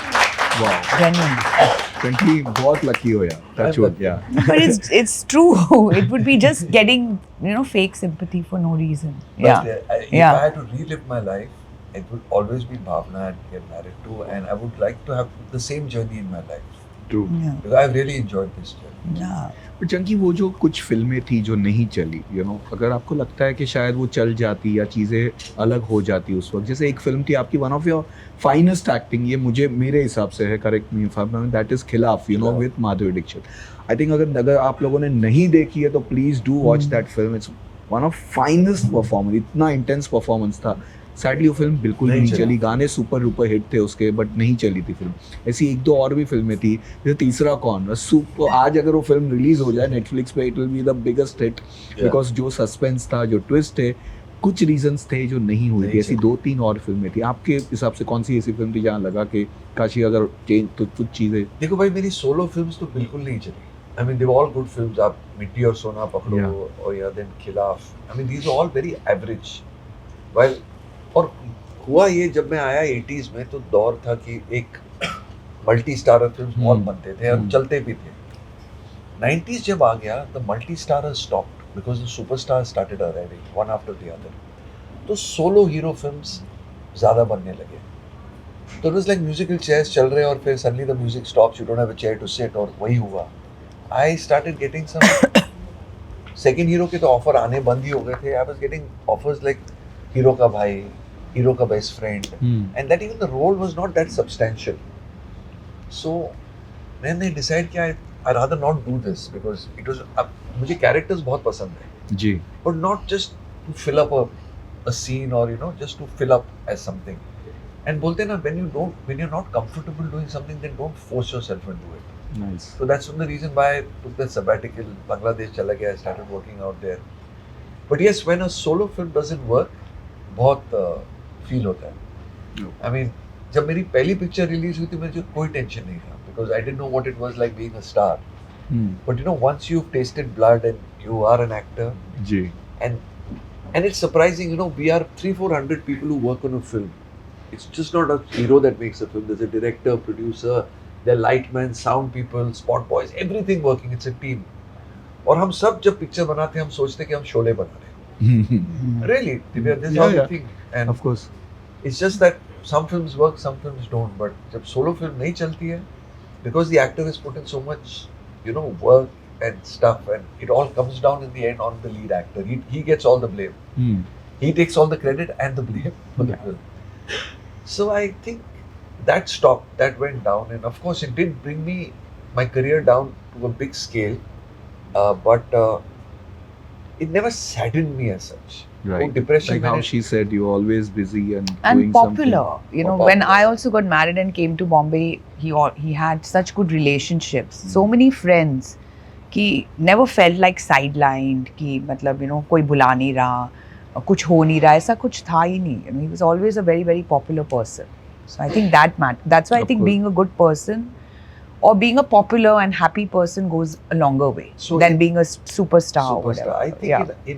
Speaker 1: Wow.
Speaker 3: genuinely.
Speaker 1: Frankly, बहुत lucky हो यार. Touch wood, yeah.
Speaker 3: But it's true. It would be just getting, you know, fake sympathy for no reason.
Speaker 2: But,
Speaker 3: Yeah.
Speaker 2: if
Speaker 3: Yeah.
Speaker 2: I had to relive my life, it would always be Bhavna I'd get married to, and I would like to have the same journey in my life.
Speaker 1: True.
Speaker 3: Yeah.
Speaker 2: Because I've really enjoyed this journey.
Speaker 3: Yeah.
Speaker 1: But Chunky वो जो कुछ फिल्में थी जो नहीं चली, you know, अगर आपको लगता है कि शायद वो चल जाती या चीज़ें अलग हो जाती उस वक्त, जैसे एक फिल्म थी आपकी one of your finest acting, ये मुझे मेरे हिसाब से है, correct me if I am wrong, that is Khilaf, you know,
Speaker 2: Khilaf.
Speaker 1: With Madhuri Dixit. I think अगर आप लोगों ने नहीं देखी है तो please do watch that film. It's one of finest performance. इतना इंटेंस परफॉर्मेंस था. सैडली वो फिल्म बिल्कुल
Speaker 2: नहीं
Speaker 1: नहीं
Speaker 2: चली।
Speaker 1: चली. गाने सुपर डुपर हिट थे उसके, बट नहीं चली थी फिल्म. ऐसी एक दो और भी फिल्में थी, जैसे तीसरा कौन सुपर. आज अगर वो फिल्म रिलीज हो जाए नेटफ्लिक्स पे, it will be the biggest hit, because जो सस्पेंस था, जो ट्विस्ट है, कुछ रीजंस थे जो नहीं हुई थी. ऐसी 2-3 और फिल्में थी. आपके हिसाब से कौन सी ऐसी फिल्म थी जहाँ लगा कि काशी अगर चेंज तो कुछ चीज़ें.
Speaker 2: देखो भाई, मेरी सोलो फिल्म्स तो बिल्कुल नहीं चली. I mean, they were all good films. आप मिट्टी और सोना पकड़ो,
Speaker 1: Yeah.
Speaker 2: और या then खिलाफ. I mean, these are all very average. While और हुआ ये, जब मैं आया 80s में, तो दौर था कि एक मल्टी स्टारर फिल्म्स बहुत बनते थे और चलते भी थे. 90s जब आ गया, the multi starrer stopped because the superstars started arriving one after the other. तो सोलो हीरो फिल्म्स ज़्यादा बनने लगे. तो it was like musical chairs चल रहे, और फिर suddenly the music stops, you don't have a chair to sit, और वही हुआ. I started getting some second hero के तो ऑफर आने बंद ही हो गए थे. I was getting offers like hero का भाई, हीरो का best friend, and that even the role was not that substantial. So मैंने decide किया I rather not do this because it was मुझे characters बहुत पसंद है,
Speaker 1: जी.
Speaker 2: but not just to fill up a scene, or you know, just to fill up as something. And बोलते हैं ना, when you're not comfortable doing something, then don't force yourself into it.
Speaker 1: Nice.
Speaker 2: So that's one of the reason why I took the sabbatical. Bangladesh चला गया, I started working out there. But yes, when a solo film doesn't work, बहुत feel होता है. I mean, जब मेरी पहली picture release हुई थी, मुझे कोई टेंशन नहीं था because I didn't know what it was like being a star. But you know, once you've tasted blood and you are an actor,
Speaker 1: ji.
Speaker 2: and it's surprising, you know, we are 300-400 people who work on a film. It's just not a hero that makes a film. There's a director, producer, there are lightmen, sound people, spot boys, everything working. It's a team. और हम सब जब picture बनाते हैं, हम सोचते हैं कि हम शोले बना रहे हैं. Really, this is how we think. And
Speaker 1: Of course.
Speaker 2: it's just that some films work, some films don't. But जब solo film नहीं चलती है, because the actor is put in so much, you know, work and stuff, and it all comes down in the end on the lead actor. He gets all the blame. He takes all the credit and the blame for the film. So I think that stopped, that went down, and of course it did bring my career down to a big scale, but it never saddened me as such.
Speaker 1: Right.
Speaker 2: Oh, depression.
Speaker 1: Like how she said, you're always busy and
Speaker 3: And
Speaker 1: doing
Speaker 3: popular.
Speaker 1: something.
Speaker 3: You know,
Speaker 2: Or
Speaker 3: when
Speaker 2: popular.
Speaker 3: I also got married and came to Bombay, he had such good relationships, so many friends, कि never felt like sidelined, कि मतलब, you know, कोई बुला नहीं रहा, कुछ हो नहीं रहा, ऐसा कुछ था ही नहीं. You know, he was always a very, very popular person. So I think that matters. That's why I
Speaker 1: Of
Speaker 3: think
Speaker 1: course.
Speaker 3: being a good person or being a popular and happy person goes a longer way
Speaker 2: So
Speaker 3: than
Speaker 2: in-
Speaker 3: being a superstar or
Speaker 2: Superstar.
Speaker 3: whatever.
Speaker 2: I think
Speaker 3: Yeah.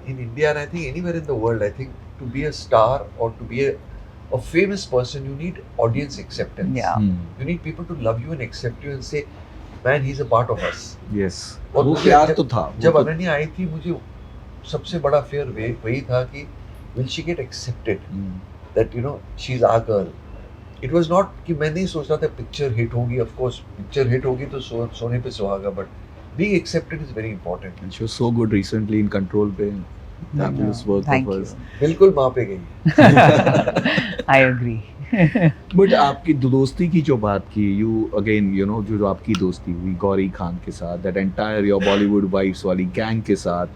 Speaker 2: in India, and I think anywhere in the world, I think to be a star or to be a famous person, you need audience acceptance.
Speaker 3: Yeah.
Speaker 2: You need people to love you and accept you and say, man, he's a part of us.
Speaker 1: Yes.
Speaker 2: और
Speaker 1: वो
Speaker 2: मुझे
Speaker 1: प्यार तो था.
Speaker 2: जब
Speaker 1: वो तो-
Speaker 2: अनन्या आई थी, मुझे सबसे बड़ा फेयर वही था कि will she get accepted, that you know she's our girl. It was not कि मैं नहीं सोच रहा था पिक्चर हिट होगी. Of course पिक्चर हिट होगी तो सोने पे सुहागा, but being accepted is very important.
Speaker 1: And she was so good recently in Control पे. Fabulous work
Speaker 3: Thank
Speaker 1: of
Speaker 3: you.
Speaker 1: hers.
Speaker 2: बिल्कुल वहाँ पे गई.
Speaker 3: I agree.
Speaker 1: बट आपकी दोस्ती की जो बात की, यू अगेन यू नो, जो आपकी दोस्ती हुई गौरी खान के साथ, that entire your Bollywood wives वाली गैंग के साथ,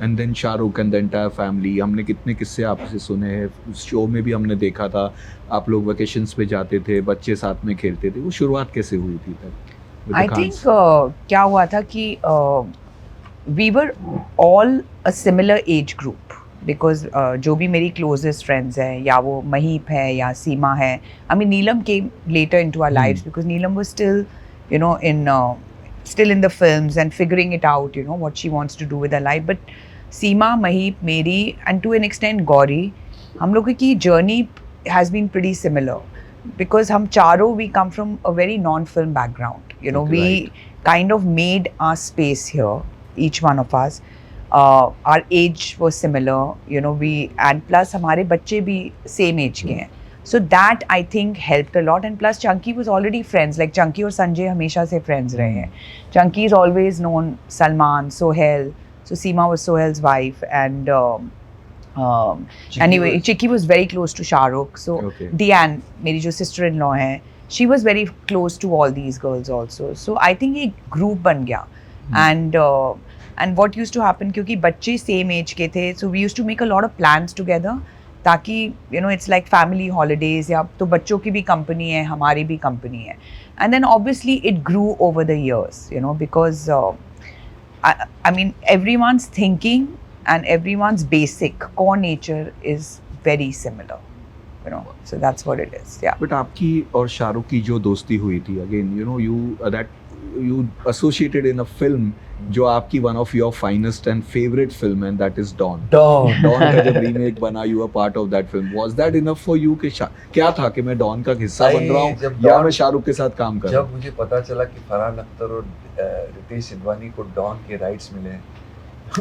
Speaker 1: and then Shahrukh and the entire family, हमने कितने किस्से आपसे सुने हैं, उस शो में भी हमने देखा था आप लोग वेकेशंस पे जाते थे, बच्चे साथ में खेलते थे, वो शुरुआत कैसे हुई थी तब?
Speaker 3: आई थिंक क्या हुआ था कि we were all a similar age group, because जो भी मेरी क्लोजेस्ट फ्रेंड्स हैं, या वो महीप है या सीमा है, I mean Neelam came later into our lives because Neelam was still you know still in the films and figuring it out, what she wants to do with her life. But Seema, Maheep, Mary, and to an extent Gauri, हम लोगों की journey has been pretty similar because हम चारों we come from a very non-film background. We kind of made our space here, each one of us. Our age was similar, and plus हमारे बच्चे भी same age के हैं. So that I think helped a lot, and plus Chunky was already friends. Like Chunky और संजय हमेशा से friends रहे हैं. Chunky is always known Salman, Sohail. So Seema was Sohail's wife, and anyway, Chicky was very close to Shahrukh. So Diane, मेरी जो sister-in-law है, she was very close to all these girls also. So I think एक group बन गया, and what used to happen क्योंकि बच्चे same age के थे, so we used to make a lot of plans together. ताकि it's like family holidays, या तो बच्चों की भी कंपनी है, हमारी भी कंपनी है, and then obviously it grew over the years, because I mean everyone's thinking and everyone's basic core nature is very similar, so that's what it is. Yeah,
Speaker 1: but आपकी और शाहरुख की जो दोस्ती हुई थी, again you associated in a film जो आपकी one of your finest and favorite film, and that is Dawn का जब रीमेक बना, you were part of that film. Was that enough for you कि क्या था कि मैं Dawn का हिस्सा बन रहा हूँ या मैं शाहरुख के साथ काम कर रहा हूँ?
Speaker 2: जब मुझे पता चला कि फरहान अख्तर और रितेश सिद्धवानी को Dawn के राइट्स मिले,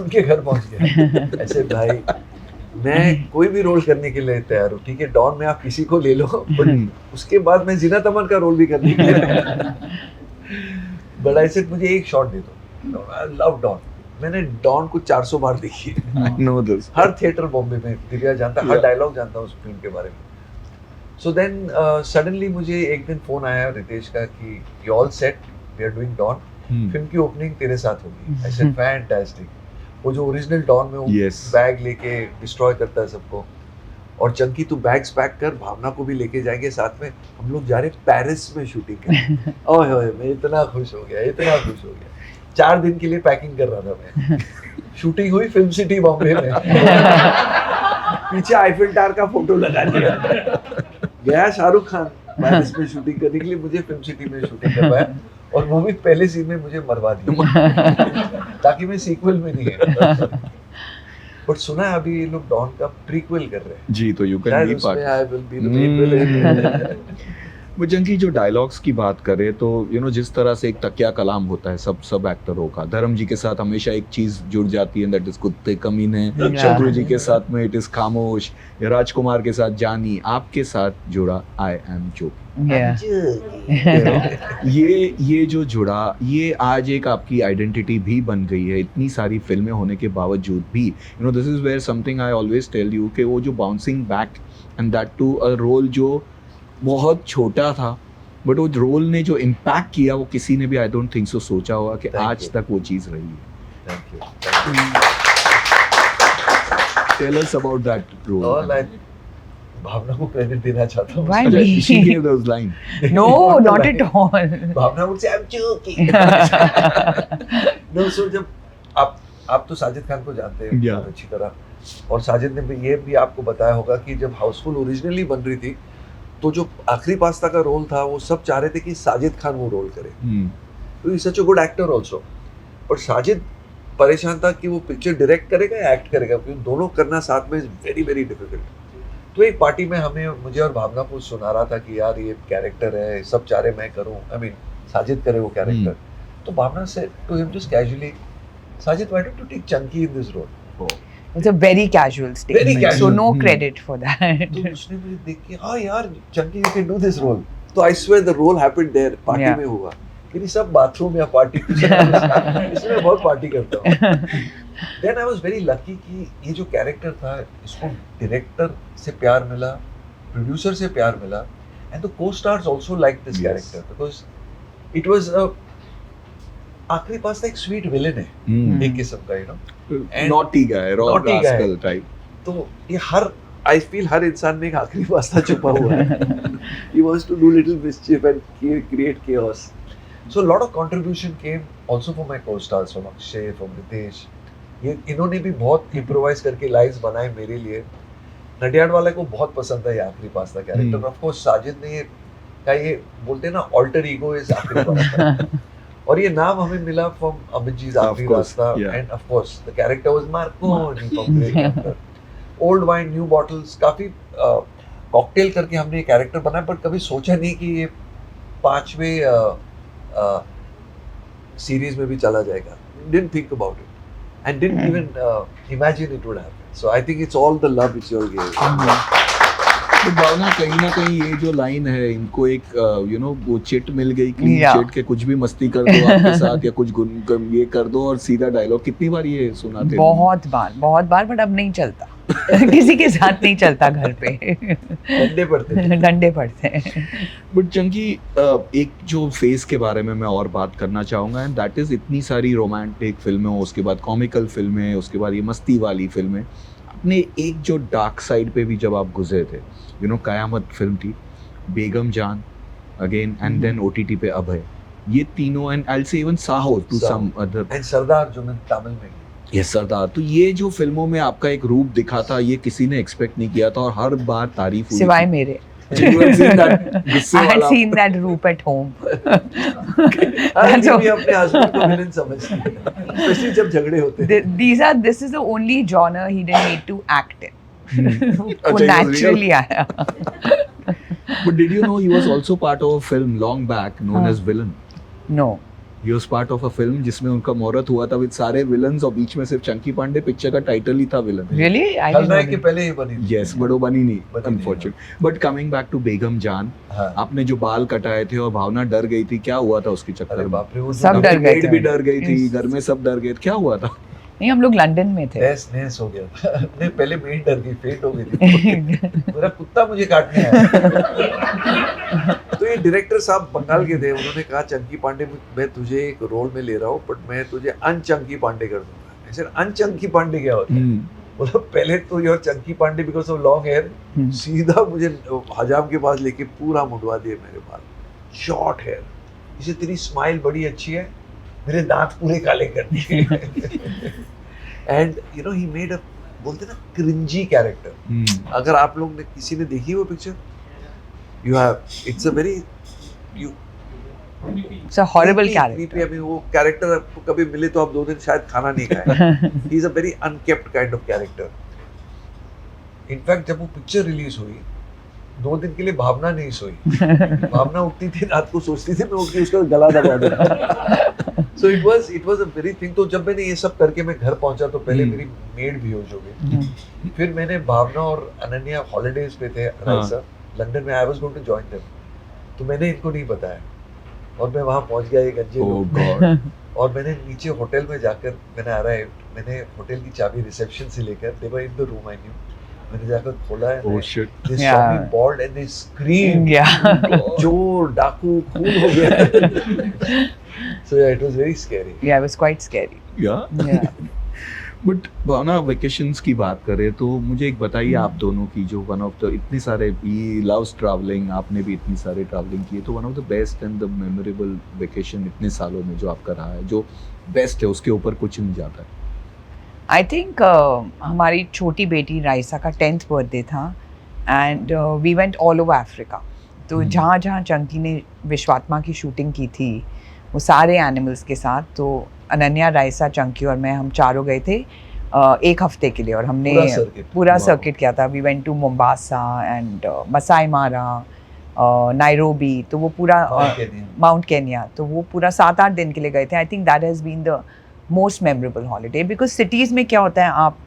Speaker 2: उनके घर पहुँच गया ऐसे भाई मैं कोई भी रोल करने के लिए तैयार हूँ, ठीक है Dawn में आप किसी को ले लो, उसके बाद मैं जीनत अमन का रोल भी करने के लिए बट आई सेड मुझे एक शॉट दे दो. I love Dawn. मैंने Dawn को 400 बार देखी है.
Speaker 1: I know this.
Speaker 2: Her theatre Bombay में दिव्या जानता है, हर डायलॉग जानता हूँ उस फिल्म के बारे में. So then suddenly मुझे एक दिन फोन आया रितेश का कि you all set, we are doing Dawn. Film की ओपनिंग तेरे साथ होगी. I said fantastic. वो जो ओरिजिनल Dawn में वो बैग लेके डिस्ट्रॉय करता है सबको, और चंकी तू बैग्स पैक कर, भावना को भी लेके जाएंगे साथ में, हम लोग जा रहे पेरिस में शूटिंग करने. ओए मैं इतना खुश हो गया. 4 दिन के लिए पैकिंग कर रहा था मैं. शूटिंग हुई फिल्म सिटी बॉम्बे में. पीछे आईफिल टावर का फोटो लगा दिया. गया शाहरुख खान पेरिस में शूटिंग करने के लिए, मुझे फिल्म सिटी में शूटिंग करवाया, और मोहित पहले सीन में मुझे मरवा दिया ताकि मैं सीक्वल में नहीं है. बट सुना है अभी ये लोग डॉन का प्रीक्वल कर रहे हैं.
Speaker 1: जी, तो you can be part.
Speaker 2: I will be the main villain.
Speaker 1: मुझंकी जो डायलॉग्स की बात करें तो जिस तरह से एक तकिया कलाम होता है सब एक्टरों का, धर्म जी के साथ हमेशा एक चीज जुड़ जाती है, दैट इज कुत्ते कमीने. शत्रु जी के साथ में इट इज खामोश. राजकुमार के साथ जानी. आपके साथ जुड़ा आई एम जोकी. ये जो जुड़ा, ये आज एक आपकी आइडेंटिटी भी बन गई है इतनी सारी फिल्में होने के बावजूद भी. This is where something I always tell you कि वो जो bouncing back and that to a role जो बहुत छोटा था, बट वो रोल ने जो इम्पैक्ट किया वो किसी ने भी आई डोंट थिंक सो सोचा होगा कि आज तक वो चीज़ रही है. Tell us about that role.
Speaker 2: भावना को क्रेडिट देना चाहता हूँ.
Speaker 3: Why me?
Speaker 1: She gave those lines.
Speaker 3: No, not at all.
Speaker 2: भावना मुझसे I'm joking. No, so जब आप तो साजिद खान को जानते हैं बहुत अच्छी तरह, और साजिद ने ये भी आपको बताया होगा कि जब हाउसफुल ओरिजिनली बन रही थी तो जो आखिरी पास्ता का रोल था वो सब चाह रहे थे कि साजिद खान वो रोल करे. तो ही सच अ गुड एक्टर ऑल्सो, पर साजिद परेशान था कि वो पिक्चर डायरेक्ट करेगा या एक्ट करेगा, क्योंकि दोनों करना साथ में इज वेरी वेरी डिफिकल्ट. तो एक पार्टी में मुझे और भावना को सुना रहा था कि यार ये कैरेक्टर है, सब चाह रहे मैं करूँ, आई मीन साजिद करे वो कैरेक्टर. तो भावना से to him just casually, Sajid why don't you take Chunky in this role.
Speaker 3: It's a very casual statement.
Speaker 2: Very casual.
Speaker 3: So no credit for that.
Speaker 2: तो उसने मुझे देख के हाँ यार Chunky you can do this role. तो I swear the role happened there. Party में हुआ. मेरी सब बाथरूम या पार्टी इसमें बहुत पार्टी करता हूँ. Then I was very lucky कि ये जो कैरेक्टर था इसको डायरेक्टर से प्यार मिला, प्रोड्यूसर से प्यार मिला, and the co-stars also liked this character because it was आखिरी पास्ता एक स्वीट विलेन है
Speaker 1: Hmm.
Speaker 2: एक किस्म का, you know, And-
Speaker 1: Naughty guy, Rob
Speaker 2: Naughty guy.
Speaker 1: Rascal type.
Speaker 2: तो ये हर आई फील हर इंसान में एक आखिरी पास्ता छुपा हुआ है. He wants to do little mischief and create chaos. So a lot of contribution came also from my co-stars, from Akshay, from Ritesh. ये इन्होंने भी बहुत इम्प्रोवाइज करके लाइन्स बनाए मेरे लिए. नडियाड वाला को बहुत पसंद है ये आखिरी pasta character. Of course Sajid ने का ये बोलते हैं ना ऑल्टर ईगो इज आखिरी पास्ता. और ये नाम हमें मिला फ्रॉम अमित जी आखिरी रास्ता. End of course the character was Markovnikov from great. Old wine new bottles काफी कॉकटेल करके हमने ये कैरेक्टर बनाया, बट कभी सोचा नहीं कि ये 5वें सीरीज में भी चला जाएगा. Didn't think about it and didn't even imagine it would happen. So I think it's all the love which you all gave.
Speaker 1: तो भावना कहीं ना कहीं ये जो लाइन है इनको एक यू नो वो चिट मिल गई, क्लीन
Speaker 3: Yeah.
Speaker 1: चिट के कुछ भी मस्ती कर दो आपके साथ या कुछ ये कर दो और सीधा डायलॉग. कितनी बार ये सुनाते
Speaker 3: बहुत बार, बट अब नहीं चलता. किसी के साथ नहीं चलता घर पे.
Speaker 2: डंडे पड़ते थे.
Speaker 3: डंडे पड़ते हैं.
Speaker 1: बट चंकी एक जो फेज के बारे में मैं और बात करना चाहूँगा, एंड दैट इज़ इतनी सारी रोमांटिक फिल्में, उसके बाद कॉमिकल फिल्में, उसके बाद ये मस्ती वाली फिल्में. अपने एक जो डार्क साइड पे भी जब आप गुजरे थे, यू नो, कयामत फिल्म थी, बेगम जान अगेन, एंड देन OTT पे अभय, ये तीनों, and I will say even Saaho to some other,
Speaker 2: and Sardar जो मैंने तमिल में की.
Speaker 1: ये सरदार. तो ये जो फिल्मों में आपका एक रूप दिखा था, ये किसी ने एक्सपेक्ट नहीं किया था और हर बार तारीफ हुई.
Speaker 3: सिवाय मेरे.
Speaker 1: You have seen that गुस्से
Speaker 3: I had
Speaker 1: वाला.
Speaker 3: seen that Roop at home.
Speaker 2: आज भी अपने हस्बैंड को विलेन समझती है, स्पेशली जब झगड़े होते हैं.
Speaker 3: This is the only genre he didn't need to act in. वो
Speaker 1: अच्छा, he was
Speaker 3: naturally आया.
Speaker 1: But did you know he was also part of a film long back known
Speaker 3: हाँ.
Speaker 1: as Villain?
Speaker 3: No.
Speaker 1: He was part of a film जिसमें उनका मुहूर्त हुआ था with सारे विलन्स और बीच में सिर्फ चंकी पांडे. पिक्चर का टाइटल ही था villain.
Speaker 3: Really? I didn't know
Speaker 2: खलनायक के
Speaker 3: that.
Speaker 2: पहले ही बनी थी.
Speaker 1: Yes, but वो बनी नहीं,
Speaker 2: बनी नहीं,
Speaker 1: unfortunate. But coming back to बेगम जान,
Speaker 2: हाँ.
Speaker 1: आपने जो बाल कटाए थे और भावना डर गई थी, क्या हुआ था उसके चक्कर
Speaker 2: अरे
Speaker 1: में?
Speaker 2: बाप रे, वो
Speaker 3: सब डर गए
Speaker 1: मेड
Speaker 3: थे.
Speaker 1: भी डर गई थी,
Speaker 3: Yes.
Speaker 1: घर में सब डर गए थे, क्या हुआ था?
Speaker 3: नहीं, हम लोग लंदन में थे.
Speaker 2: तहस नहस हो गया था. नहीं, पहले मेड डर गई, फेंट हो गई थी. मेरा कुत्ता मुझे काटने आया. तो ये डायरेक्टर साहब बंगाल के थे. उन्होंने कहा चंकी पांडे मैं तुझे एक रोल में ले रहा हूँ, बट मैं तुझे अनचंकी पांडे कर दूंगा. ऐसे अनचंकी पांडे क्या होता है? बोला पहले तो your Chunky Pandey because of long hair. सीधा मुझे हजाम के पास लेके पूरा मुंडवा दिए मेरे बाल, शॉर्ट हेयर. इसे तेरी स्माइल बड़ी अच्छी है, मेरे दांत पूरे काले कर दिए. And you no he made a, बोलते ना, क्रिंजी कैरेक्टर. अगर आप लोग ने किसी ने देखी वो picture, you have, it's a very you
Speaker 3: It's a horrible character.
Speaker 2: I mean, वो कैरेक्टर आपको कभी मिले तो आप 2 दिन शायद खाना नहीं खाए. He is a very unkempt kind of character. In fact जब वो पिक्चर रिलीज हुई 2 दिन के लिए भावना नहीं सोई. भावना उठती थी रात को, सोचती थी मैं उठ के उसका गला दबा दूं. So it was a very thing. तो जब मैंने ये सब करके मैं घर पहुंचा तो पहले मेरी मेड बेहोश हो गई. फिर मैंने भावना और अनन्या हॉलीडेज पे थे राइसा लंदन में. I was going to join them. तो मैंने इनको नहीं बताया और मैं वहाँ पहुँच गया, ये गंजे लोग. और मैंने नीचे होटल में जाकर मैंने अराइव, मैंने होटल की चाबी रिसेप्शन से लेकर, they were in the room, I knew. मैंने जाकर खोला है,
Speaker 1: Oh shit.
Speaker 2: they saw me
Speaker 3: Yeah.
Speaker 2: bald and they screamed.
Speaker 3: Yeah.
Speaker 2: चोर डाकू खून हो गया. So yeah, it was very scary.
Speaker 3: Yeah, it was quite scary.
Speaker 1: Yeah.
Speaker 3: Yeah.
Speaker 1: But Bhavna vacations की बात करें तो मुझे एक बताइए आप दोनों की जो वन ऑफ द इतने सारे ही लव्स ट्रैवलिंग, आपने भी इतनी सारे ट्रैवलिंग किए, तो one of the best and the memorable vacation इतने सालों में जो आपका रहा है, जो बेस्ट है उसके ऊपर कुछ नहीं जाता है.
Speaker 3: आई थिंक हमारी छोटी बेटी राइसा का 10th बर्थडे था and we went all over Africa. तो जहाँ जहाँ चंकी ने विश्वात्मा की शूटिंग की थी वो सारे एनिमल्स के साथ, तो अनन्या, राइसा, चंकी और मैं, हम चारों गए थे 1 हफ्ते के लिए. और हमने पूरा सर्किट किया था. We went to Mombasa and Masai Mara, Nairobi. तो वो पूरा माउंट केनिया. तो वो पूरा 7-8 दिन के लिए गए थे. I think that has been the most memorable holiday, because cities में क्या होता है, आप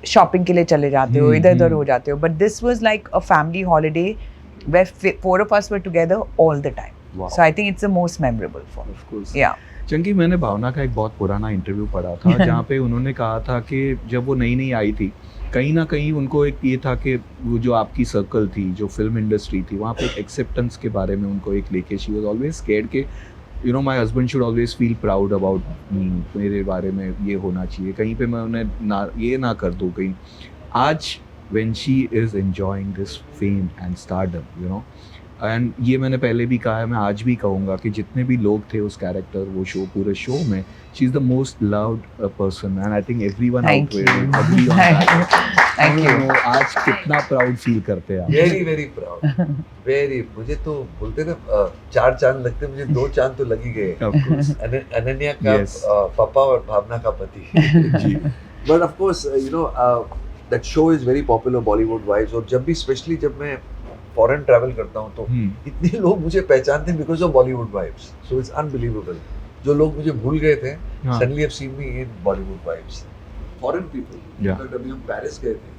Speaker 3: शॉपिंग के लिए चले जाते हो, इधर उधर हो जाते हो. But this was like a family holiday where 4 of us were together all the time.
Speaker 1: Wow.
Speaker 3: So I think it's the most memorable for me.
Speaker 1: Of course.
Speaker 3: Yeah.
Speaker 1: Chunky, मैंने भावना का एक बहुत पुराना इंटरव्यू पढ़ा था जहाँ पे उन्होंने कहा था कि जब वो नई नई आई थी, कहीं ना कहीं उनको एक ये था कि वो जो आपकी सर्कल थी, जो फिल्म इंडस्ट्री थी, वहाँ पे एक एक्सेप्टेंस के बारे में उनको एक लेके शी वाज ऑलवेज स्कैर्ड के you know my husband should always feel proud about me, मेरे बारे में ये होना चाहिए, कहीं पे मैं उन्हें ना ये ना कर दूँ कहीं. आज when she is enjoying this fame and stardom, you know, and ये मैंने पहले भी कहा है, मैं आज भी कहूँगा कि जितने भी लोग थे उस कैरेक्टर वो शो पूरे शो में, she is the most loved person and I think everyone out
Speaker 3: Thank you.
Speaker 1: There agree on that.
Speaker 3: Thank you.
Speaker 1: आज कितना प्राउड फील करते हैं आप.
Speaker 2: Very proud. वेरी, मुझे तो बोलते ना 4 चांद लगते, मुझे 2 चांद तो लग ही गए.
Speaker 1: Of course.
Speaker 2: अनन्या का
Speaker 1: Yes.
Speaker 2: पापा और भावना का पति.
Speaker 1: जी.
Speaker 2: But of course you know that show is very popular, Bollywood wise. और जब भी स्पेशली जब मैं फॉरेन ट्रैवल करता हूँ तो इतने लोग मुझे पहचानते हैं because of Bollywood vibes. So it's unbelievable. जो लोग मुझे भूल गए थे
Speaker 1: हाँ.
Speaker 2: Suddenly have seen me in Bollywood vibes. Foreign people.
Speaker 1: Yeah.
Speaker 2: In fact अभी हम पेरिस गए थे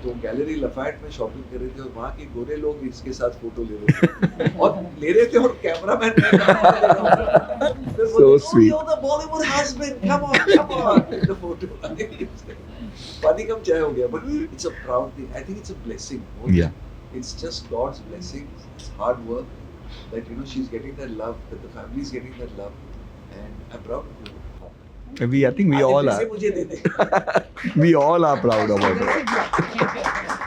Speaker 2: तो गैलरी लफायट में शॉपिंग कर रहे थे और वहाँ के गोरे लोग इसके साथ फोटो ले रहे थे और ले रहे थे और cameraman
Speaker 1: So sweet.
Speaker 2: You're the Bollywood husband. Come on. The photo. पानी कम चाय हो गया, but it's a proud thing. I think it's a blessing.
Speaker 1: Yeah.
Speaker 2: It's just God's blessing. It's hard work. That you know she's getting that love, that the family is getting that love, and I'm proud of you.
Speaker 1: I think we all are.
Speaker 2: मुझे दे दे.
Speaker 1: We all are proud about it.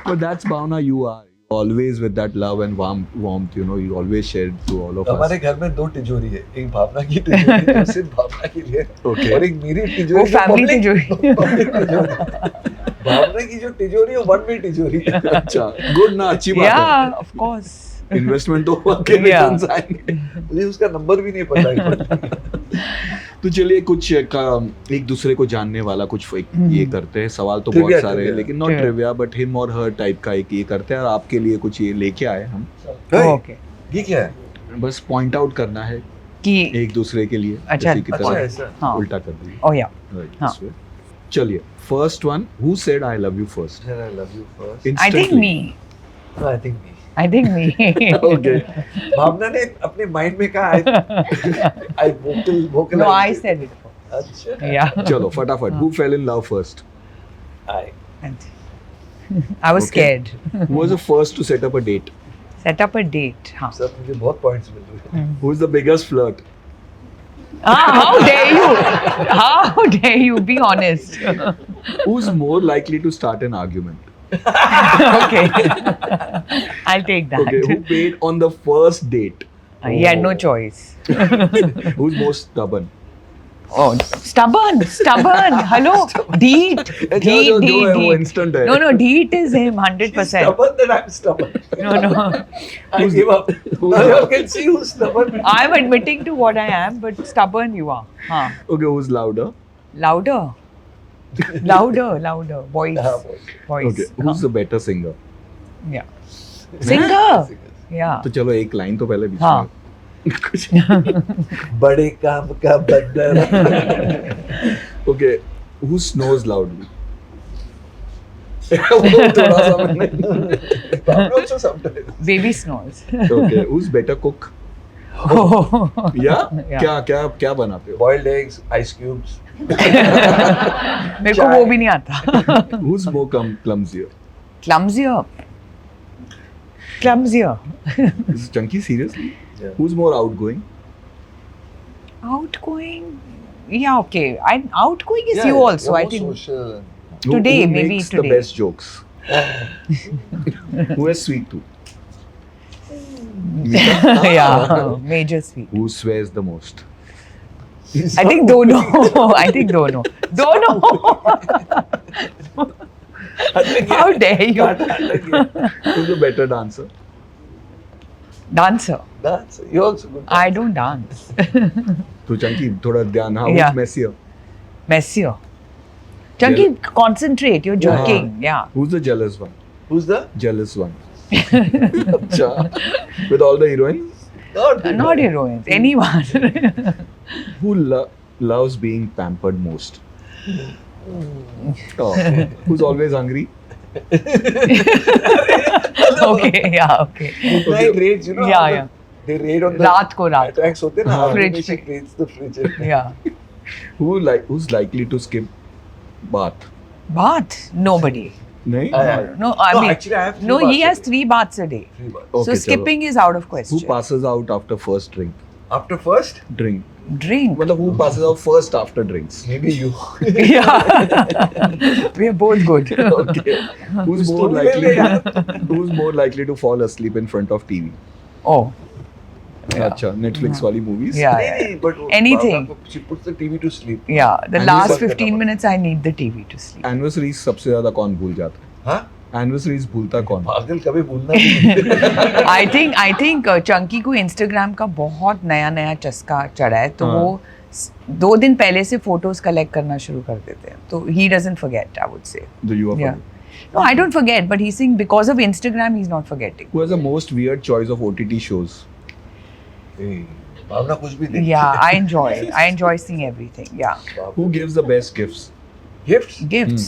Speaker 1: But that's Bhavna, you are always with that love and warmth, you know, you always share it to all of us.
Speaker 2: हमारे घर में 2 तिजोरी है, एक भावना की तिजोरी जो सिर्फ भावना के लिए,
Speaker 1: Okay.
Speaker 2: और एक मेरी तिजोरी
Speaker 3: वो
Speaker 2: जो
Speaker 3: family
Speaker 2: public-
Speaker 3: तिजोरी।
Speaker 2: public तिजोरी। भावना की जो तिजोरी है 1 में तिजोरी है।
Speaker 1: अच्छा, good ना, अच्छी बात है.
Speaker 3: Yeah, of course.
Speaker 1: इन्वेस्टमेंट तो के
Speaker 3: Yeah.
Speaker 1: रिटर्न्स आएंगे.
Speaker 2: मुझे उसका नंबर भी नहीं पता है।
Speaker 1: तो चलिए कुछ एक दूसरे को जानने वाला कुछ ये करते हैं. सवाल तो
Speaker 2: Trivia,
Speaker 1: बहुत सारे हैं
Speaker 2: trivia.
Speaker 1: लेकिन not
Speaker 3: Trivia.
Speaker 1: Trivia but him और हर टाइप का एक ये करते हैं और आपके लिए कुछ ये लेके आए हम.
Speaker 3: Okay.
Speaker 2: ये क्या है?
Speaker 1: बस पॉइंट आउट करना है
Speaker 3: कि
Speaker 1: एक दूसरे के लिए.
Speaker 3: अच्छा,
Speaker 1: किसी की
Speaker 2: अच्छा
Speaker 1: तरह
Speaker 2: ऐसा।
Speaker 3: हाँ.
Speaker 1: उल्टा कर दीजिए.
Speaker 3: Oh yeah.
Speaker 1: Right,
Speaker 3: हाँ.
Speaker 1: this way. चलिए first one, who said I love you first?
Speaker 2: Sir, I love you first.
Speaker 3: I think me.
Speaker 2: No, I think me.
Speaker 3: I think me.
Speaker 1: Okay.
Speaker 2: भावना ने अपने माइंड में कहा I vocal.
Speaker 3: No, I said it.
Speaker 2: अच्छा.
Speaker 3: Yeah.
Speaker 1: चलो फटाफट, who fail in love first?
Speaker 2: I.
Speaker 3: I was
Speaker 1: Okay.
Speaker 3: scared.
Speaker 1: Who was the first to set up a date?
Speaker 3: Set up a date. हाँ.
Speaker 2: Sir मुझे बहुत points मिल रहे हैं.
Speaker 1: Who is the biggest flirt?
Speaker 3: How dare you? How dare you? Be honest.
Speaker 1: Who's more likely to start an argument?
Speaker 3: Okay. I'll take that.
Speaker 1: Okay, who paid on the first date?
Speaker 3: He had no choice.
Speaker 1: Who's most stubborn?
Speaker 3: Oh, stubborn. Hello, Deet.
Speaker 1: जो है वो
Speaker 3: Deet.
Speaker 1: instant है.
Speaker 3: No, Deet is him, 100%.
Speaker 2: Stubborn, then I'm stubborn.
Speaker 3: No.
Speaker 2: I give up. Now you can see who's stubborn.
Speaker 3: I'm admitting to what I am, but stubborn you are. Huh.
Speaker 1: Okay, who's louder?
Speaker 3: Louder. Voice. Voice.
Speaker 1: Okay, who's the better singer?
Speaker 3: Yeah. Singer. Yeah.
Speaker 1: तो चलो एक line तो पहले बीच
Speaker 3: हाँ.
Speaker 1: में. कुछ.
Speaker 2: बड़े काम का बंदर.
Speaker 1: Okay, who snores loudly? वो थोड़ा सा मैंने.
Speaker 2: Also sometimes.
Speaker 3: Baby snores.
Speaker 1: Okay, who's better cook?
Speaker 3: Oh.
Speaker 1: Yeah? क्या बनाते हो?
Speaker 2: Boiled eggs, ice cubes.
Speaker 3: मेरे को वो भी नहीं आता.
Speaker 1: Who's more clumsier?
Speaker 3: Clumsier.
Speaker 1: Is Chunky seriously?
Speaker 2: Yeah.
Speaker 1: Who's more outgoing?
Speaker 3: Outgoing. Yeah, okay. I'm outgoing is
Speaker 2: Yeah,
Speaker 3: you
Speaker 2: yeah,
Speaker 3: also.
Speaker 2: you're
Speaker 3: I
Speaker 2: more
Speaker 3: think.
Speaker 2: social.
Speaker 3: Today,
Speaker 1: who
Speaker 3: maybe
Speaker 1: makes
Speaker 3: today.
Speaker 1: the best jokes? Who has sweet tooth?
Speaker 3: Yeah, major sweet.
Speaker 1: Who swears the most?
Speaker 3: I think dono. I think dono. Dono. How dare you?
Speaker 1: Who's the better dancer?
Speaker 3: Dancer.
Speaker 2: That's you're also good.
Speaker 3: I don't dance.
Speaker 1: तो चंकी थोड़ा ध्यान. हाँ,
Speaker 3: Yeah.
Speaker 1: who's messier?
Speaker 3: Messier. Chunky, concentrate. You're joking. Yeah.
Speaker 1: Who's the jealous one?
Speaker 2: Who's the?
Speaker 1: Jealous one. अच्छा. With all the heroines?
Speaker 3: Not heroines. Anyone.
Speaker 1: Who loves being pampered most? Oh. Who's always hungry?
Speaker 3: Okay. Yeah. Okay.
Speaker 2: Midnight raids, you know.
Speaker 3: Yeah,
Speaker 2: how
Speaker 3: yeah.
Speaker 2: They raid on the
Speaker 3: रात को.
Speaker 2: attacks होते हैं ना.
Speaker 1: हाँ.
Speaker 3: Fridge
Speaker 2: Fridge
Speaker 3: पे.
Speaker 2: raids the fridge.
Speaker 3: Yeah.
Speaker 1: Who's likely to skip bath?
Speaker 3: Bath? Nobody.
Speaker 1: नहीं?
Speaker 3: No, I
Speaker 2: No,
Speaker 3: mean,
Speaker 2: actually, I have
Speaker 3: no,
Speaker 2: three
Speaker 3: he
Speaker 2: baths
Speaker 3: has
Speaker 2: a day.
Speaker 3: 3 baths a day.
Speaker 2: Three baths.
Speaker 1: Okay,
Speaker 3: So
Speaker 1: चलो.
Speaker 3: skipping is out of
Speaker 1: Who
Speaker 3: question.
Speaker 1: passes out after first drink?
Speaker 2: After first,
Speaker 1: Drink.
Speaker 3: Drink.
Speaker 1: मतलब who passes out first after drinks?
Speaker 2: maybe you.
Speaker 3: Yeah. We are both good.
Speaker 1: Okay. Who's more
Speaker 2: Story
Speaker 1: likely?
Speaker 2: ले ले
Speaker 1: Who's more likely to fall asleep in front of TV?
Speaker 3: Oh. Yeah.
Speaker 1: अच्छा, Netflix वाली movies.
Speaker 3: Yeah.
Speaker 2: नहीं, नहीं, but
Speaker 3: Anything.
Speaker 2: She puts the TV to sleep.
Speaker 3: Yeah. The
Speaker 1: And
Speaker 3: last
Speaker 2: you-
Speaker 3: 15 minutes I need the TV to sleep.
Speaker 1: Anniversaries सबसे ज़्यादा कौन भूल जाता है?
Speaker 2: हाँ?
Speaker 1: Anniversaries भूलता कौन?
Speaker 2: पागल कभी भूलना नहीं.
Speaker 3: I think चंकी को Instagram का बहुत नया चस्का चढ़ा है तो
Speaker 1: हाँ.
Speaker 3: वो 2 दिन पहले से फोटोज कलेक्ट करना शुरू कर देते हैं तो he doesn't forget, I would say.
Speaker 1: Do you are
Speaker 3: Yeah. No, I don't forget, but he's saying because of Instagram he's not forgetting.
Speaker 1: Who has the most weird choice of OTT shows?
Speaker 2: ए, भावना कुछ भी देख.
Speaker 3: Yeah, I enjoy seeing everything. Yeah.
Speaker 1: Who gives the best gifts?
Speaker 2: Gifts?
Speaker 3: Gifts.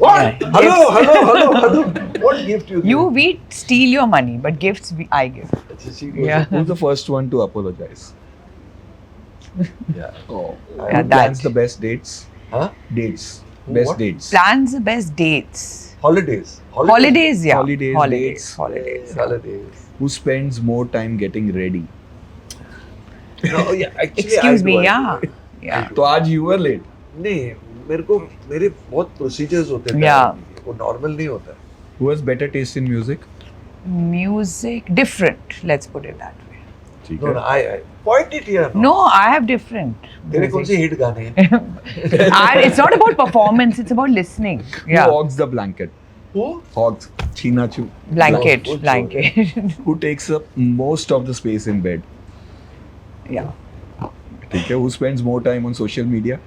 Speaker 2: What?
Speaker 3: Yeah,
Speaker 2: Hello. What gift you give?
Speaker 3: We steal your money, but gifts I give.
Speaker 2: अच्छा, she goes,
Speaker 3: Yeah.
Speaker 1: Who's the first one to apologize?
Speaker 2: Yeah.
Speaker 1: Oh.
Speaker 3: Yeah,
Speaker 1: Who
Speaker 3: that.
Speaker 1: plans the best dates?
Speaker 2: Huh?
Speaker 1: Dates. Best
Speaker 2: What?
Speaker 1: dates.
Speaker 3: Plans the best dates.
Speaker 2: Holidays.
Speaker 3: Holidays, yeah.
Speaker 1: Holidays, dates.
Speaker 3: Holidays.
Speaker 2: Holidays.
Speaker 1: Who spends more time getting ready?
Speaker 2: No, yeah, actually,
Speaker 3: Excuse
Speaker 2: I
Speaker 3: me,
Speaker 2: do,
Speaker 3: yeah. Yeah.
Speaker 1: तो आज you were late.
Speaker 2: नहीं, मेरे बहुत procedures होते हैं.
Speaker 3: Yeah.
Speaker 2: वो normal नहीं होता.
Speaker 1: Who has better taste in music?
Speaker 3: Music different. Let's put it that way.
Speaker 1: ठीक
Speaker 2: No,
Speaker 1: है.
Speaker 2: I point it here.
Speaker 3: No, I have different.
Speaker 2: तेरे कौन से
Speaker 3: music.
Speaker 2: हिट गाने हैं?
Speaker 3: It's not about performance. It's about listening.
Speaker 1: Who
Speaker 3: Yeah.
Speaker 1: hogs the blanket?
Speaker 2: Who?
Speaker 1: Hogs. China chu.
Speaker 3: Blanket.
Speaker 2: No,
Speaker 3: Blanket.
Speaker 1: Who takes up most of the space in bed?
Speaker 3: Yeah.
Speaker 1: ठीक है. Who spends more time on social media?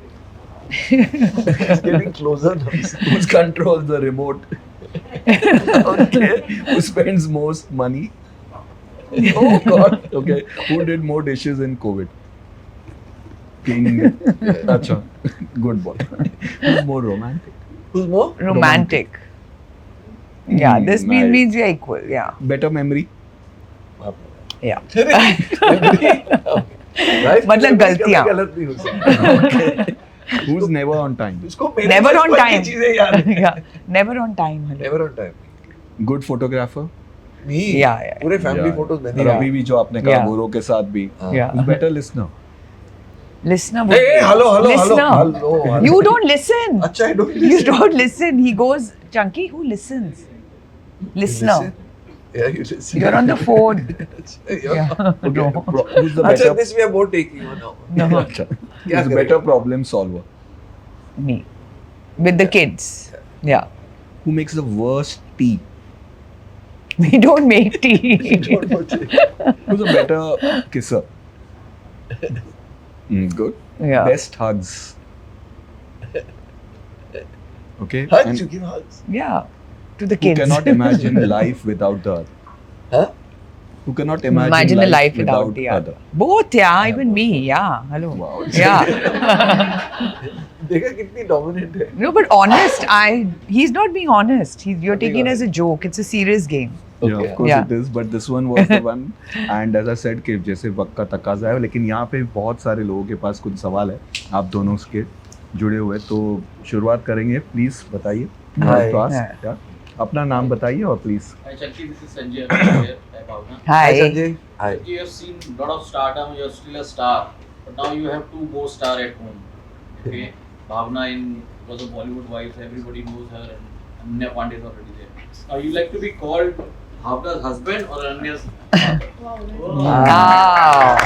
Speaker 2: It's getting closer now.
Speaker 1: Who controls the remote? Okay. Who spends most money? Oh God. Okay. Who did more dishes in COVID? King. Acha. Good boy. Who's more romantic?
Speaker 2: Who's more?
Speaker 3: Romantic. Yeah.
Speaker 1: Hmm,
Speaker 3: This
Speaker 1: nice.
Speaker 3: means we are equal. Yeah.
Speaker 1: Better memory?
Speaker 3: Yeah.
Speaker 2: Life
Speaker 3: मतलब
Speaker 2: में
Speaker 3: गलतियाँ.
Speaker 2: गलत नहीं हो सकती.
Speaker 1: Who's never on time?
Speaker 2: उसको मेरे
Speaker 3: Never on
Speaker 2: बचपन की
Speaker 3: time.
Speaker 2: चीजें याद हैं.
Speaker 3: Yeah. Never on time. Hello.
Speaker 2: Never on time.
Speaker 1: Good photographer?
Speaker 2: Me.
Speaker 3: Yeah, yeah.
Speaker 2: पूरे फैमिली
Speaker 1: Yeah.
Speaker 2: फोटोज मैंने.
Speaker 1: और अभी भी जो आपने कहा
Speaker 3: Yeah.
Speaker 1: गुरु के साथ भी.
Speaker 2: हाँ.
Speaker 3: Yeah.
Speaker 1: Who's better listener?
Speaker 3: Listener.
Speaker 2: Hey, hello.
Speaker 3: Listener.
Speaker 2: Hello.
Speaker 3: You don't listen.
Speaker 2: अच्छा, I don't
Speaker 3: You
Speaker 2: listen.
Speaker 3: don't listen. He goes, Chunky, who listens?
Speaker 2: You
Speaker 3: Listener.
Speaker 2: listen? Yeah, you listen.
Speaker 3: You're on the phone.
Speaker 2: Yeah.
Speaker 3: Yeah.
Speaker 1: Okay.
Speaker 3: No.
Speaker 1: Who's the
Speaker 2: अच्छा,
Speaker 1: better?
Speaker 2: this we are more taking on now.
Speaker 3: No.
Speaker 1: अच्छा.
Speaker 2: क्या
Speaker 1: Who's
Speaker 2: करें?
Speaker 1: better problem solver?
Speaker 3: Me. With the kids. Yeah.
Speaker 1: Who makes the worst tea?
Speaker 3: We don't make tea.
Speaker 2: Don't watch it.
Speaker 1: Who's a better kisser? Good.
Speaker 3: Yeah.
Speaker 1: Best hugs. Okay.
Speaker 2: Hugs,
Speaker 1: And
Speaker 2: you give hugs.
Speaker 3: Yeah. To the
Speaker 1: who
Speaker 3: kids.
Speaker 1: cannot imagine life without the other?
Speaker 2: Huh?
Speaker 1: Who cannot imagine
Speaker 3: the life without the other. Both, yeah. Even me, yeah. Hello.
Speaker 1: Wow.
Speaker 3: Yeah.
Speaker 2: देखा कितनी dominant है.
Speaker 3: No, but honest, he's not being honest. You're taking it as a joke. It's a serious game.
Speaker 1: Yeah,
Speaker 2: Okay.
Speaker 1: of course
Speaker 3: Yeah.
Speaker 1: it is, but this one was the one. And as I said कि जैसे वक्त का तकाजा है, लेकिन यहाँ पे बहुत सारे लोगों के पास कुछ सवाल है आप दोनों के जुड़े हुए, तो शुरुआत करेंगे. प्लीज बताइए. You
Speaker 2: Hi.
Speaker 1: have to ask,
Speaker 3: Yeah.
Speaker 1: yeah. अपना नाम बताइए और please.
Speaker 4: Hi Chunky, this is Sanjay. Here. Hi Bhavna.
Speaker 2: Hi
Speaker 3: Hi.
Speaker 2: Sanjay. Hi.
Speaker 4: You have seen a lot of stardom. You're still a star, but now you have two more star at home. Okay, Bhavna was a Bollywood wife. Everybody knows her, and Ananya Pandey is already there. Now you like to be called Bhavna's husband or Ananya's father?
Speaker 3: Wow.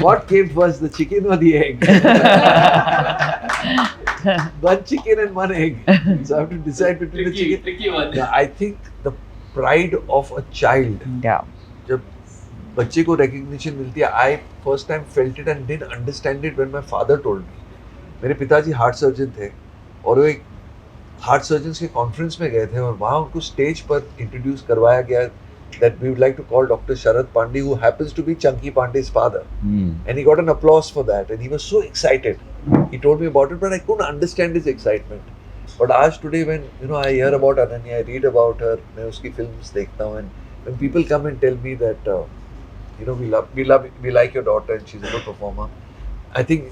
Speaker 2: What came first, the chicken or the egg? One chicken and one egg. So I have to decide between the chicken.
Speaker 4: Tricky one.
Speaker 2: Yeah, I think the pride of a child,
Speaker 3: Yeah.
Speaker 2: जब बच्चे को recognition मिलती है, I first time felt it and didn't understand it when my father told me. मेरे पिताजी heart surgeon थे और वो एक हार्ट सर्जन के कॉन्फ्रेंस में गए थे और वहाँ उनको स्टेज पर इंट्रोड्यूस करवाया गया that we would like to call Dr. Sharad Pandey, who happens to be Chunky Pandey's father. And he got an applause for that and he was so excited. He told me about it, but I couldn't understand his excitement. But आज today when I hear about Ananya, I read about her, मैं उसकी films देखता हूँ, and when people come and tell me that we like your daughter and she's a good performer, I think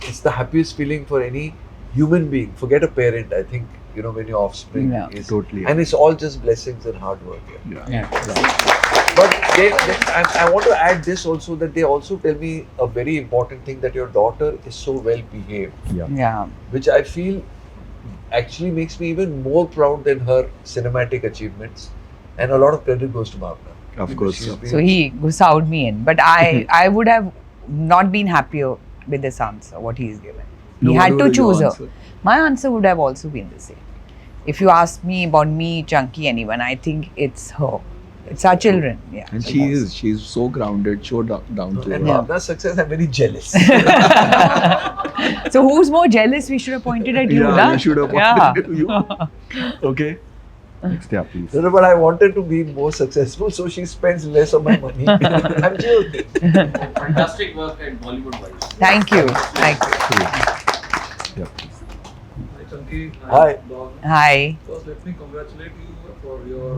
Speaker 2: it's the happiest feeling for any human being. Forget a parent. I think you know, when your offspring
Speaker 3: Yeah.
Speaker 2: is
Speaker 1: Totally.
Speaker 2: and it's all just blessings and hard work. Yeah.
Speaker 1: Yeah.
Speaker 2: But I want to add this also, that they also tell me a very important thing, that your daughter is so well behaved,
Speaker 3: Yeah.
Speaker 2: which I feel actually makes me even more proud than her cinematic achievements, and a lot of credit goes to Bhavna.
Speaker 1: Of course.
Speaker 2: She's been-
Speaker 3: So he gusaued me in, but I would have not been happier with this answer. What he's given, he
Speaker 1: No,
Speaker 3: had
Speaker 1: what
Speaker 3: to
Speaker 1: would you
Speaker 3: choose her.
Speaker 1: answer?
Speaker 3: My answer would have also been the same. If you ask me about me, Chunky, anyone, I think it's her. It's our children. Yeah.
Speaker 1: And
Speaker 3: So that's-
Speaker 1: she's so grounded, so down to
Speaker 2: And
Speaker 1: earth.
Speaker 2: Bhavna's success, I'm very jealous.
Speaker 3: So who's more jealous? We should have pointed at you,
Speaker 1: Yeah,
Speaker 3: na?
Speaker 1: you should have
Speaker 3: Yeah.
Speaker 1: pointed to you. Okay. Next, yeah, please.
Speaker 2: No, but I wanted to be more successful, so she spends less of my money. I'm joking.
Speaker 4: Fantastic work at Bollywood Wives.
Speaker 3: Thank you. Thank you.
Speaker 1: Yeah, please.
Speaker 5: Hi Chunky.
Speaker 2: Hi.
Speaker 5: Dog.
Speaker 3: Hi.
Speaker 5: First, let me congratulate you for your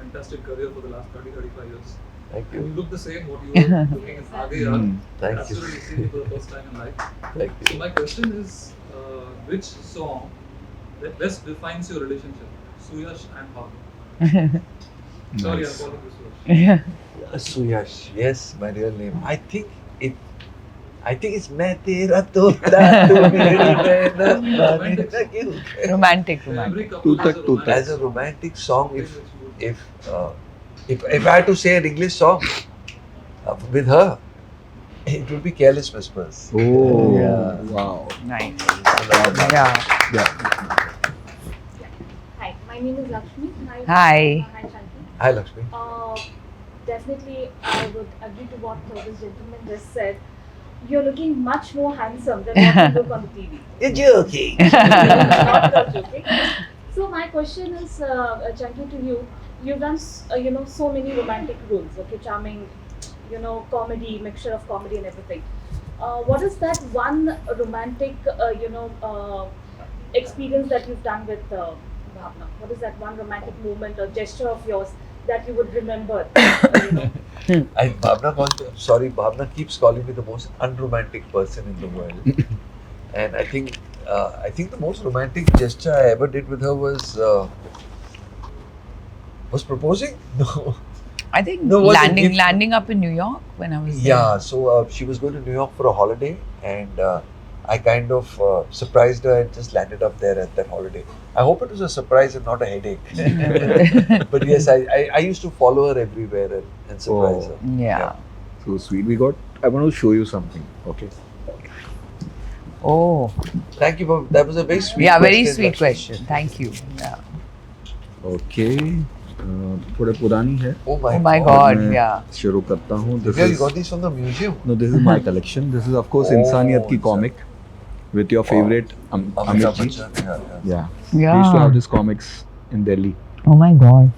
Speaker 5: fantastic career for the last 30-35 years.
Speaker 2: Thank
Speaker 5: And you
Speaker 2: you.
Speaker 5: look the same what you were looking in Aage Yaar.
Speaker 2: Thank you.
Speaker 5: Absolutely see you for the first time in life.
Speaker 2: Thank
Speaker 5: So
Speaker 2: you.
Speaker 5: my question is, which song that best defines your relationship, Suyash and Bhavna? Sorry,
Speaker 1: Nice.
Speaker 5: I'm calling you Suyash.
Speaker 2: Suyash, yes, my real name. I think it's मैं तेरा तोता तू मेरी मैना माने लगी हूँ।
Speaker 3: Romantic,
Speaker 5: Every
Speaker 3: romantic.
Speaker 5: couple has
Speaker 1: Tutak,
Speaker 5: a
Speaker 1: tutak.
Speaker 5: romance.
Speaker 2: As a romantic song,
Speaker 5: Which would-
Speaker 2: if I had to say an English song with her, it would be Careless Whispers.
Speaker 1: Oh,
Speaker 2: Yeah.
Speaker 1: wow.
Speaker 3: Nice.
Speaker 2: I love that.
Speaker 3: Yeah.
Speaker 1: Yeah.
Speaker 6: Hi, my name is Lakshmi.
Speaker 3: Hi.
Speaker 6: Hi, Shanti.
Speaker 2: Hi, Lakshmi.
Speaker 6: Definitely, I would agree to what this gentleman just said. You're looking much more handsome than what you look on the TV.
Speaker 2: You're joking.
Speaker 6: Not at all joking. So my question is, Chunky, to you. You've done, so many romantic roles. Okay, charming, comedy, mixture of comedy and everything. What is that one romantic, experience that you've done with Bhavna? What is that one romantic moment or gesture of yours that you would remember?
Speaker 2: Bhavna keeps calling me the most unromantic person in the world. And I think the most romantic gesture I ever did with her was proposing? No.
Speaker 3: I think
Speaker 2: No, was it gift?
Speaker 3: landing up in New York when I was there.
Speaker 2: Yeah, so she was going to New York for a holiday, and I kind of surprised her and just landed up there at that holiday. I hope it was a surprise and not a headache. But yes, I used to follow her everywhere and surprise
Speaker 1: Oh.
Speaker 2: her.
Speaker 3: Yeah.
Speaker 1: So sweet. I want to show you something. Okay.
Speaker 3: Oh.
Speaker 2: Thank you, that was a very sweet
Speaker 3: Yeah,
Speaker 2: question.
Speaker 3: very sweet
Speaker 2: Lakshmi.
Speaker 3: question. Thank you. Yeah.
Speaker 1: Okay. थोड़ा पुरानी है.
Speaker 2: Oh my,
Speaker 3: Oh my
Speaker 2: God.
Speaker 3: God.
Speaker 1: मैं
Speaker 3: Yeah.
Speaker 1: शुरू करता हूँ. This
Speaker 2: Yeah, you
Speaker 1: is
Speaker 2: got these from the museum?
Speaker 1: no, this is my collection. This is of course
Speaker 2: Oh,
Speaker 1: इंसानियत की
Speaker 2: it's a-
Speaker 1: comic with your favorite
Speaker 2: Amitabh
Speaker 1: Amit ji.
Speaker 2: Bachchan, yeah.
Speaker 1: Yeah. We used to have this comics in Delhi.
Speaker 3: Oh my God.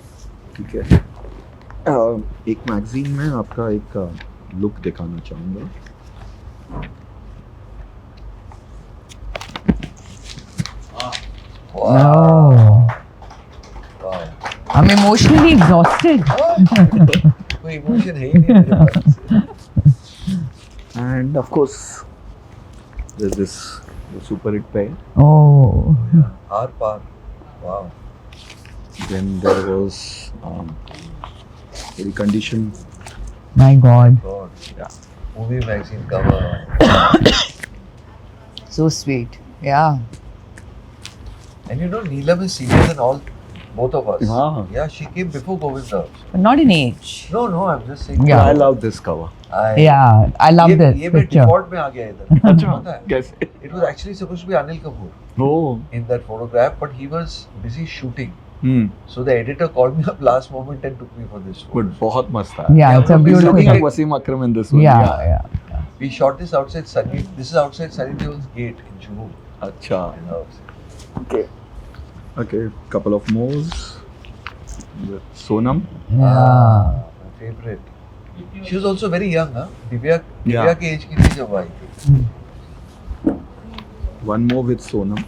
Speaker 1: ठीक है. एक magazine में आपका एक look दिखाना चाहूँगा.
Speaker 2: Wow.
Speaker 3: No.
Speaker 2: Wow.
Speaker 3: I'm emotionally exhausted.
Speaker 2: कोई emotion है ही नहीं मेरे पास.
Speaker 1: And of course, there's this the super hit pair.
Speaker 3: Oh.
Speaker 2: Aar Paar. Wow.
Speaker 1: Then there was very condition.
Speaker 3: My God.
Speaker 2: God.
Speaker 1: Yeah.
Speaker 2: Movie magazine cover.
Speaker 3: So sweet. Yeah.
Speaker 2: And you know, Neelam is senior than both of us.
Speaker 1: Wow.
Speaker 2: Yeah, she came before Govinda.
Speaker 3: But not in age.
Speaker 2: No, I'm just saying.
Speaker 3: Yeah.
Speaker 1: I love this cover.
Speaker 3: Yeah. I love this
Speaker 2: ये मैं
Speaker 3: picture.
Speaker 2: default में आ गया इधर. पता है?
Speaker 1: कैसे?
Speaker 2: It was actually supposed to be Anil Kapoor
Speaker 1: Oh.
Speaker 2: in that photograph, but he was busy shooting.
Speaker 1: Hmm.
Speaker 2: So the editor called me up last moment and took me for this photo.
Speaker 1: But बहुत मस्त है.
Speaker 3: Yeah, it's a
Speaker 2: Yeah,
Speaker 3: beautiful
Speaker 1: Looking like
Speaker 3: pic.
Speaker 1: Wasim Akram in this one.
Speaker 3: Yeah, yeah.
Speaker 2: We shot this outside Sunny. This is outside Sunny Deol's gate in Juhu.
Speaker 1: अच्छा.
Speaker 2: In house.
Speaker 1: Okay. Couple of more. Sonam.
Speaker 3: Yeah.
Speaker 2: My favorite. She was also very young, huh? Divya
Speaker 1: Yeah.
Speaker 2: के age की थी जब आई थी.
Speaker 1: One more with Sonam.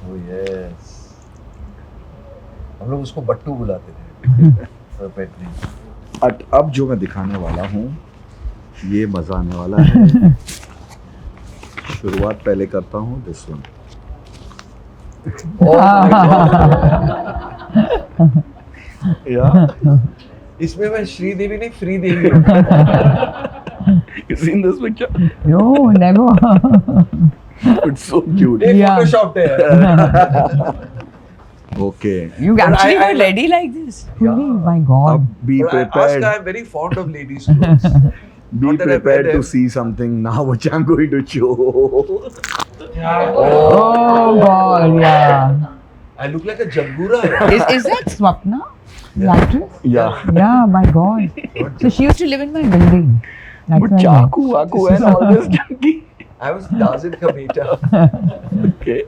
Speaker 2: Oh yes. हम लोग उसको बट्टू बुलाते थे. her pet name.
Speaker 1: अब जो मैं दिखाने वाला हूँ, ये मजा आने वाला है. शुरुआत पहले करता हूँ this one.
Speaker 2: Oh my God.
Speaker 1: Yeah.
Speaker 2: इसमें मैं श्रीदेवी नहीं फ्री देवी हूँ.
Speaker 1: You seen this picture?
Speaker 3: No, never.
Speaker 1: It's so cute.
Speaker 2: ये
Speaker 3: Yeah.
Speaker 2: photoshopped है.
Speaker 1: Okay.
Speaker 3: You
Speaker 2: But
Speaker 3: actually
Speaker 2: I
Speaker 3: were
Speaker 2: like-
Speaker 3: ready like this?
Speaker 2: Yeah.
Speaker 3: Oh my God.
Speaker 1: Ab be
Speaker 2: But I asked,
Speaker 1: prepared.
Speaker 2: I'm very fond of ladies' clothes.
Speaker 1: Be
Speaker 2: Not that I
Speaker 1: prepared
Speaker 2: met
Speaker 1: to
Speaker 2: him.
Speaker 1: see something now, which I'm going to show.
Speaker 3: Oh God, yeah.
Speaker 2: I look like a jangura.
Speaker 3: Is that Swapna? The actress?
Speaker 1: Yeah.
Speaker 3: Yeah, my God. So she used to live in my building. That's
Speaker 1: But
Speaker 3: why I
Speaker 1: Chaku, Waku, and all this junkie.
Speaker 2: I was Dazin ka beta.
Speaker 1: Okay.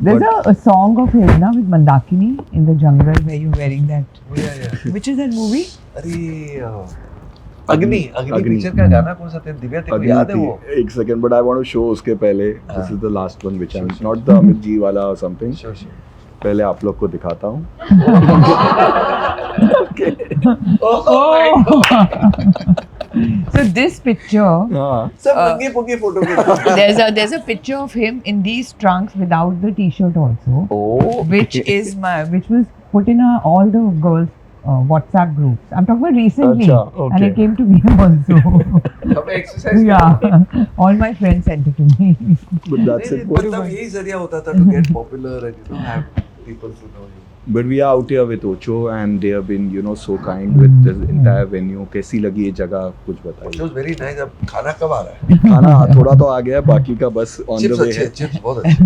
Speaker 3: There's a song of his na with Mandakini in the jungle where you're wearing that.
Speaker 2: Oh, yeah.
Speaker 3: Which is that movie?
Speaker 2: अरे अग्नि
Speaker 1: अग्नि।
Speaker 2: Picture का गाना कौन सा था दिव्या तेरे को याद है वो
Speaker 1: एक second but I want to show उसके पहले this is the last one which I am not the Amit ji वाला और समथिंग
Speaker 2: Sure, sure.
Speaker 1: पहले आप लोग को दिखाता हूँ
Speaker 3: So this picture,
Speaker 1: हाँ
Speaker 2: सब नंगे पुंगे फोटो के
Speaker 3: there's a picture of him in these trunks without the t-shirt also,
Speaker 1: Oh,
Speaker 3: which was put in all the girls' WhatsApp groups. I'm talking about recently,
Speaker 1: Acha, okay.
Speaker 3: and it came to me also.
Speaker 2: हमें exercise
Speaker 3: Yeah, all my friends sent it to me.
Speaker 1: but that's it.
Speaker 2: मतलब यही जरिया होता था to get popular and you know have people to know you.
Speaker 1: But we are out here with Ocho and they have been, you know, so kind with this entire venue. कैसी लगी ये जगह कुछ
Speaker 2: It
Speaker 1: बताइए.
Speaker 2: was very nice. अब खाना कब आ रहा है?
Speaker 1: खाना थोड़ा तो आ गया है, बाकी का बस on the
Speaker 2: चिप्स
Speaker 1: way
Speaker 2: अच्छे
Speaker 1: है.
Speaker 2: चिप्स बहुत अच्छे.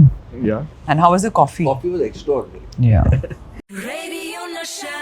Speaker 1: Yeah.
Speaker 3: And how was the coffee?
Speaker 2: Coffee was extraordinary.
Speaker 3: Yeah.
Speaker 7: Radio Nasha.